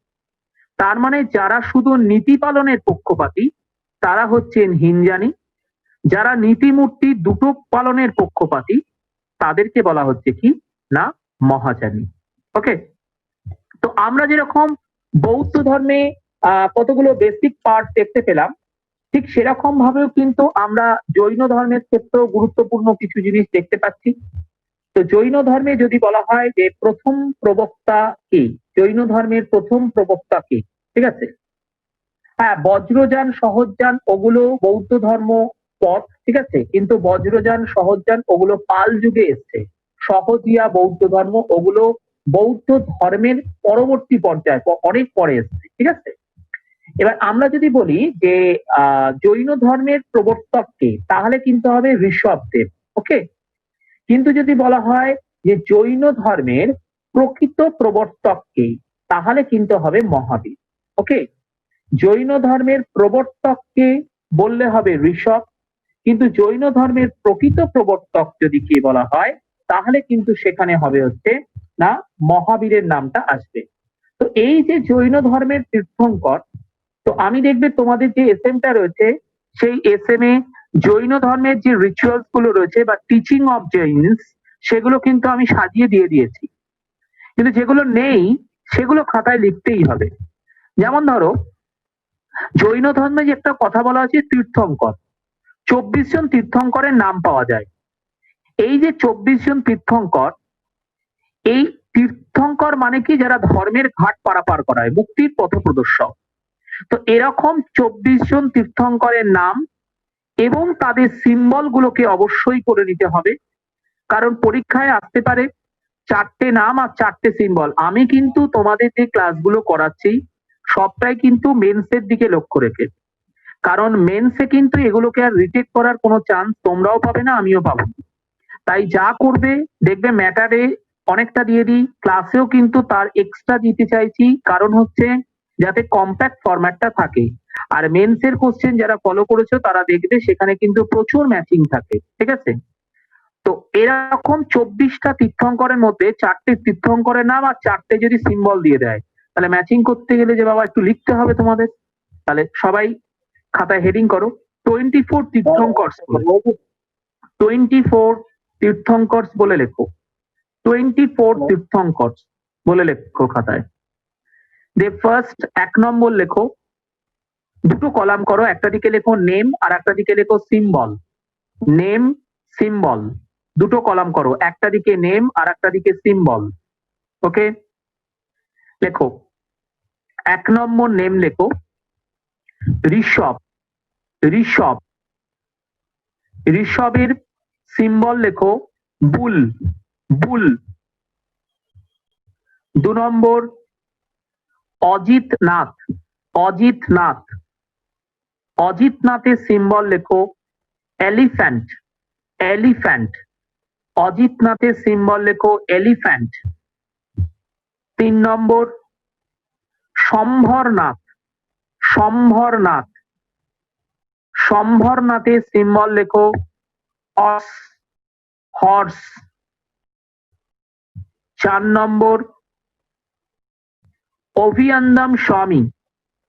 তার মানে যারা শুধু নীতি পালনের পক্ষপাতী তারা হচ্ছেন হীনযানী, যারা নীতিমূর্তি দুটো পালনের পক্ষপাতী তাদেরকে বলা হচ্ছে কি না মহাযানী। ওকে, তো আমরা যেরকম বৌদ্ধ ধর্মে কতগুলো বেসিক পার্ট দেখতে পেলাম, ঠিক সেরকম ভাবেও কিন্তু আমরা জৈন ধর্মের ক্ষেত্রেও গুরুত্বপূর্ণ কিছু জিনিস দেখতে পাচ্ছি। তো জৈন ধর্মে যদি বলা হয় যে প্রথম প্রবক্তা কে, জৈন ধর্মের প্রথম প্রবক্তা কে, ঠিক আছে? হ্যাঁ, বজ্রযান সহজযান ওগুলো বৌদ্ধ ধর্ম পথ, ঠিক আছে, কিন্তু বজ্রযান সহজযান ওগুলো পাল যুগে এসছে। সহজিয়া বৌদ্ধ ধর্ম ওগুলো বৌদ্ধ ধর্মের পরবর্তী পর্যায়ে অনেক পরে এসছে, ঠিক আছে? এবার আমরা যদি বলি যে জৈন ধর্মের প্রবর্তক কে, তাহলে কিন্তু হবে ঋষভদেব। ওকে, কিন্তু যদি বলা হয় যে জৈন ধর্মের প্রকৃত প্রবর্তক কে, তাহলে কিন্তু হবে মহাবীর। ওকে, জৈন ধর্মের প্রবর্তককে বললে হবে ঋষভ, কিন্তু জৈন ধর্মের প্রকৃত প্রবর্তক যদি কে বলা হয় তাহলে কিন্তু সেখানে হবে হচ্ছে না মহাবীরের নামটা আসবে। তো এই যে জৈন ধর্মের তীর্থঙ্কর, তো আমি দেখবে তোমাদের যে এসএমটা রয়েছে সেই এসএম এ জৈন ধর্মের যে রিচুয়ালস গুলো রয়েছে বা টিচিং অফ জৈনস সেগুলো কিন্তু আমি সাজিয়ে দিয়ে দিয়েছি, কিন্তু যেগুলো নেই সেগুলো খাতায় লিখতেই হবে। যেমন ধরো জৈন ধর্মে যে একটা কথা বলা আছে তীর্থঙ্কর, 24 জন তীর্থঙ্করের নাম পাওয়া যায়। এই যে 24 জন তীর্থঙ্কর, এই তীর্থঙ্কর মানে কি যারা ধর্মের ঘাট পারাপার করায়, মুক্তির পথপ্রদর্শক। তো এরকম 24 জন তীর্থঙ্করের নাম এবং তাদের সিম্বল গুলোকে অবশ্যই করে নিতে হবে, কারণ পরীক্ষায় আসতে পারে 4টে নাম আর 4টে সিম্বল। আমি কিন্তু তোমাদের যে ক্লাসগুলো করাচ্ছি সবটাই কিন্তু মেন্সের দিকে লক্ষ্য রেখে, কারণ মেন্সে কিন্তু এগুলোকে আর রিটেক করার কোনো চান্স তোমরাও পাবে না, আমিও পাবো না। তাই যা করবে দেখবে ম্যাটারে অনেকটা দিয়ে দিই, ক্লাসেও কিন্তু তার এক্সট্রা দিতে চাইছি, কারণ হচ্ছে যাতে কম্প্যাক্ট ফরম্যাটটা থাকে। আর মেন্সের কোশ্চেন যারা ফলো করেছো তারা দেখবে সেখানে কিন্তু প্রচুর ম্যাচিং থাকে, ঠিক আছে? তো এরকম 24টা তীর্থঙ্করের মধ্যে 4টে তীর্থঙ্করের নাম আর 4টে যদি সিম্বল দিয়ে দেয়, তাহলে ম্যাচিং করতে গেলে যে বাবা একটু লিখতে হবে তোমাদের। তাহলে সবাই খাতায় হেডিং করো 24 তীর্থঙ্কর্স, 24 তীর্থঙ্কর্স বলে লেখো, 24 তীর্থঙ্কর্স বলে লেখো খাতায়। দে ফার্স্ট 1 নম্বর লেখো, দুটো কলাম করো, একটা দিকে লেখো নেম আর একটা দিকে লেখো সিম্বল। নেম সিম্বল দুটো কলাম করো, একটা দিকে নেম আর একটা দিকে সিম্বল। ওকে, লেখো 1 নম্বর নেম লেখো ঋষভ। ঋষভ, ঋষভের সিম্বল লেখো বুল। বুল। 2 নম্বর অজিত নাথ। অজিত নাথ, অজিত নাথের সিম্বল লেখো এলিফ্যান্ট। এলিফ্যান্ট, অজিত নাথের সিম্বল লেখো এলিফ্যান্ট। 3 নম্বর সম্ভরনাথ। সম্ভরনাথ, সম্ভরনাথের সিম্বল লেখো হর্স। হর্স। 4 নম্বর অভিয়ন্দম স্বামী।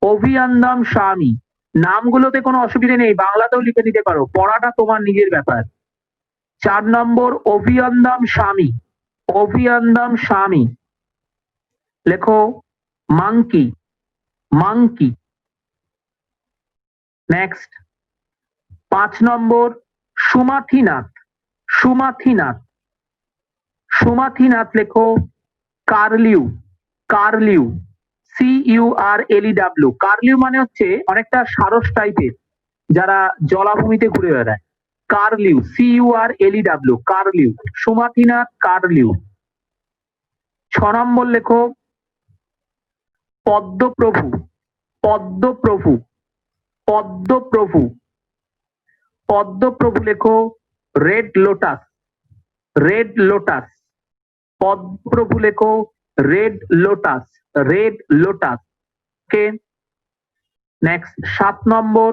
অভিয়ন্দম স্বামী, নামগুলোতে কোনো অসুবিধা নেই, বাংলাতেও লিখে দিতে পারো, পড়াটা তোমার নিজের ব্যাপার। 4 নম্বর অভিয়ন্দম স্বামী। অভিয়ন্দম স্বামী, লেখো মাংকি। মাংকি। নেক্সট 5 নম্বর সুমাথিনাথ। সুমাথিনাথ। সুমাথিনাথ লেখো কার্লিউ। কার্লিউ, CURLEW। কার্লিউ মানে হচ্ছে অনেকটা সারস টাইপের, যারা জলাভূমিতে ঘুরে বেড়ায়। কার্লিউ, CURLEW, কার্লিউ। সুমাথিনাথ কার্লিউ। 6 নম্বর লেখো পদ্মপ্রভু। পদ্মপ্রভু। পদ্মপ্রভু। পদ্মপ্রভু লেখো red lotus. Red lotus. Padmaprabhu লেখো red lotus. Red lotus. Okay, next 7 নম্বর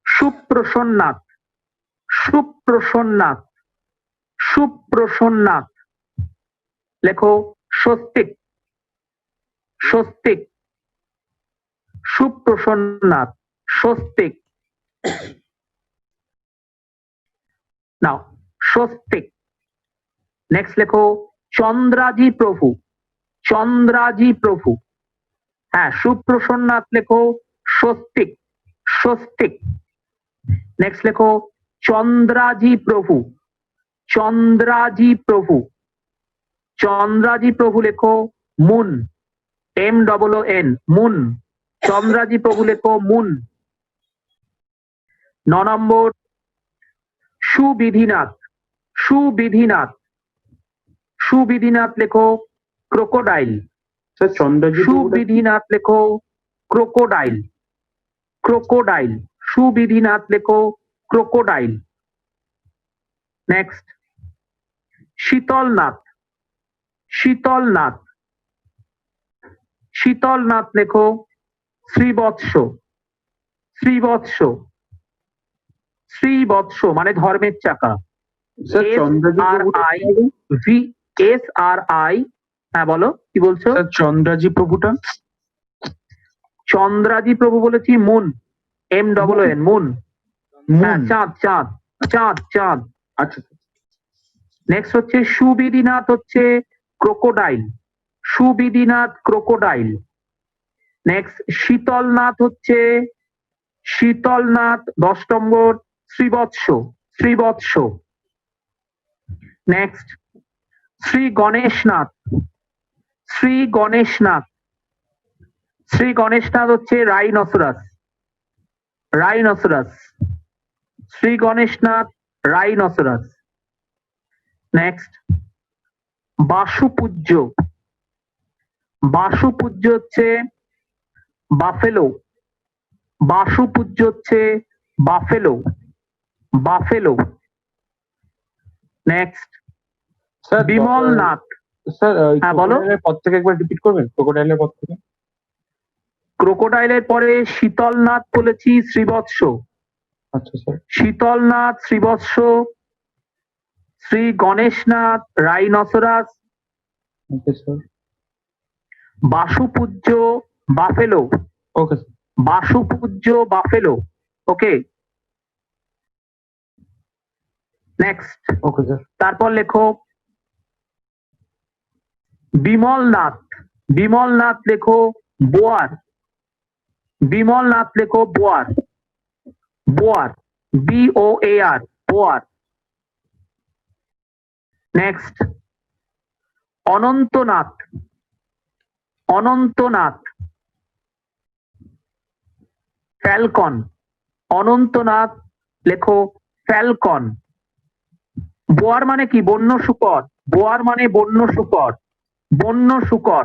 সুপ্রসন্নাথ। সুপ্রসন্নাথ। সুপ্রসন্নাথ, লেখো স্বস্তিক। স্বস্তিক। সুপ্রসন্নাথ, স্বস্তিক। নাও স্বস্তিক। নেক্সট লেখো চন্দ্রাজি প্রভু। চন্দ্রাজি প্রভু, হ্যাঁ, সুপ্রসন্নাথ লেখো স্বস্তিক। স্বস্তিক। নেক্সট লেখো চন্দ্রাজি প্রভু। চন্দ্রাজি প্রভু। চন্দ্রাজি প্রভু লেখো মুন। MOON, moon. চন্দ্রাজি প্রভু লেখো মুন। 9 নম্বর সুবিধিনাথ। সুবিধিনাথ। সুবিধিনাথ লেখো ক্রোকোডাইল। স্যার চন্দ্রজি সুবিধিনাথ লেখো ক্রোকোডাইল। ক্রোকোডাইল। সুবিধিনাথ লেখো ক্রোকোডাইল। নেক্সট শীতলনাথ। শীতলনাথ। শীতলনাথ লেখো শ্রীবৎস। শ্রীবৎস। শ্রীবৎস মানে ধর্মের চাকা। Sir Chandraji SRI। হ্যাঁ বলো, কি বলছো? স্যার চন্দ্রাজি প্রভুটা? চন্দ্রাজি প্রভু বলেছি মুন। MOON, moon. হ্যাঁ, চাঁদ। চাঁদ। চাঁদ। চাঁদ। আচ্ছা। নেক্সট হচ্ছে সুবিধিনাথ, হচ্ছে crocodile. Suvidhinath crocodile. Next Shitalnath হচ্ছে শীতলনাথ। 10 নম্বর শ্রীবৎস। শ্রীবৎস। নেক্সট শ্রী গণেশনাথ। শ্রী গণেশনাথ। শ্রী গণেশনাথ হচ্ছে rhinoceros. Rhinoceros. Shri Ganeshnath rhinoceros. Next Vasupujya. Vasupujya হচ্ছে বাফেলো, বাসু পূজ্য হচ্ছে buffalo, buffalo. Next sir Bimal Nath, sir হ্যাঁ, বলো। ক্রোকোডাইলের পর থেকে একবার রিপিট করবেন, ক্রোকোডাইলের পর থেকে। ক্রোকোডাইলের পরে শীতলনাথ বলেছি, শ্রীবৎস, আচ্ছা sir. Shitalnath, Shrivatsa, Shri Ganeshnath, rhinoceros, okay sir. Vasupujya buffalo, okay sir. Vasupujya buffalo. Okay, next. Okay sir. তারপর লেখো বিমল নাথ, বিমল নাথ লেখো বোয়ার, বিমল নাথ লেখো boar, boar, BOAR, boar. Next Anantnath, Anantnath, falcon, Anantnath লেখো ফ্যালকন। বোয়ার মানে কি? বন্য শুকর, বোয়ার মানে বন্য শুকর, বন্য শুকর।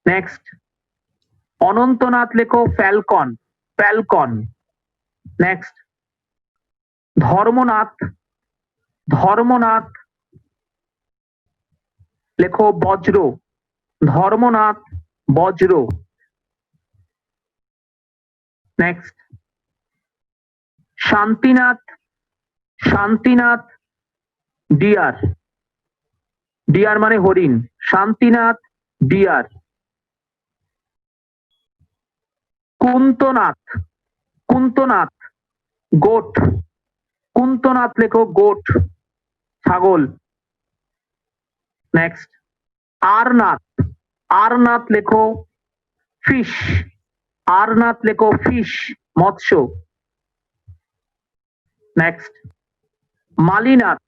নেক্সট অনন্তনাথ লেখো falcon, falcon. Next Dharmanath, Dharmanath লেখো বজ্র, ধর্মনাথ, বজ্র। Next Shantinath, Shantinath, deer, deer মানে হরিণ, শান্তিনাথ, ডিয়ার। কুন্তনাথ, কুন্তনাথ, গোট, কুন্তনাথ লেখো গোট, ছাগল। নেক্সট আরনাথ, আরনাথ লেখো ফিশ, আরনাথ লেখো ফিশ, মৎস্য। নেক্সট মালিনাথ,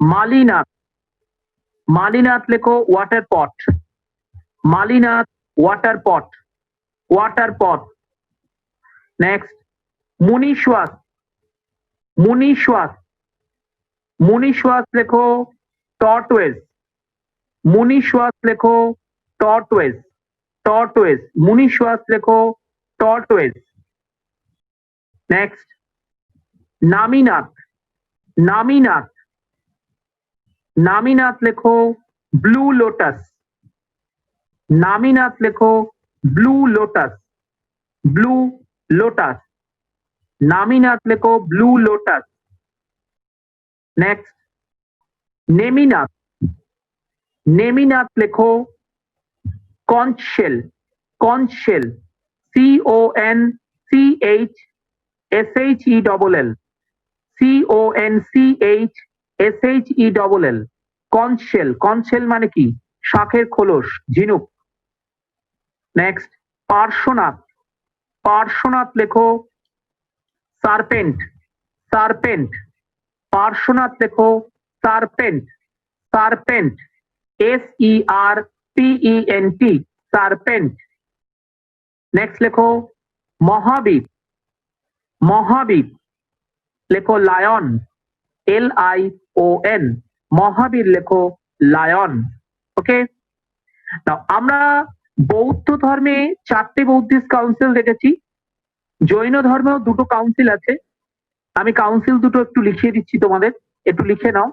মালিনাথ, মালিনাথ লেখো water pot, Mallinath, water pot, water pot. Next Munishwas, Munishwas, Munishwas লেখো টর্টওয়েজ, মুনিশ্বাস লেখো টর্টওয়েজ, টর্টওয়েজ, মুনিশ্বাস লেখো টর্টওয়েজ। নেক্সট নামিনাথ, নামিনাথ, নামিনাথ লেখো ব্লু লোটাস, নামিনাথ লেখো blue lotus, blue lotus, Naminath লেখো blue lotus. Next Neminath, Neminath লেখো conch shell, conch shell, CONCHSHELL, CONCHSHELL, conch shell. Conch shell মানে কি? শাঁখের খোলস, ঝিনুক। নেক্সট পার্শ্বনাথ, পার্শ্বনাথ লেখো সার্পেন্ট, সার্পেন্ট, পার্শ্বনাথ লেখো serpent, serpent, SERPENT, serpent. Next লেখো মহাবীর, মহাবীর লেখো লায়ন, LION, মহাবীর লেখো লায়ন। ওকে, আমরা বৌদ্ধ ধর্মে 4টে বৌদ্ধিস্ট কাউন্সিল দেখেছি, জৈন ধর্মেও 2টো কাউন্সিল আছে। আমি কাউন্সিল দুটো একটু লিখিয়ে দিচ্ছি তোমাদের, একটু লিখে নাও।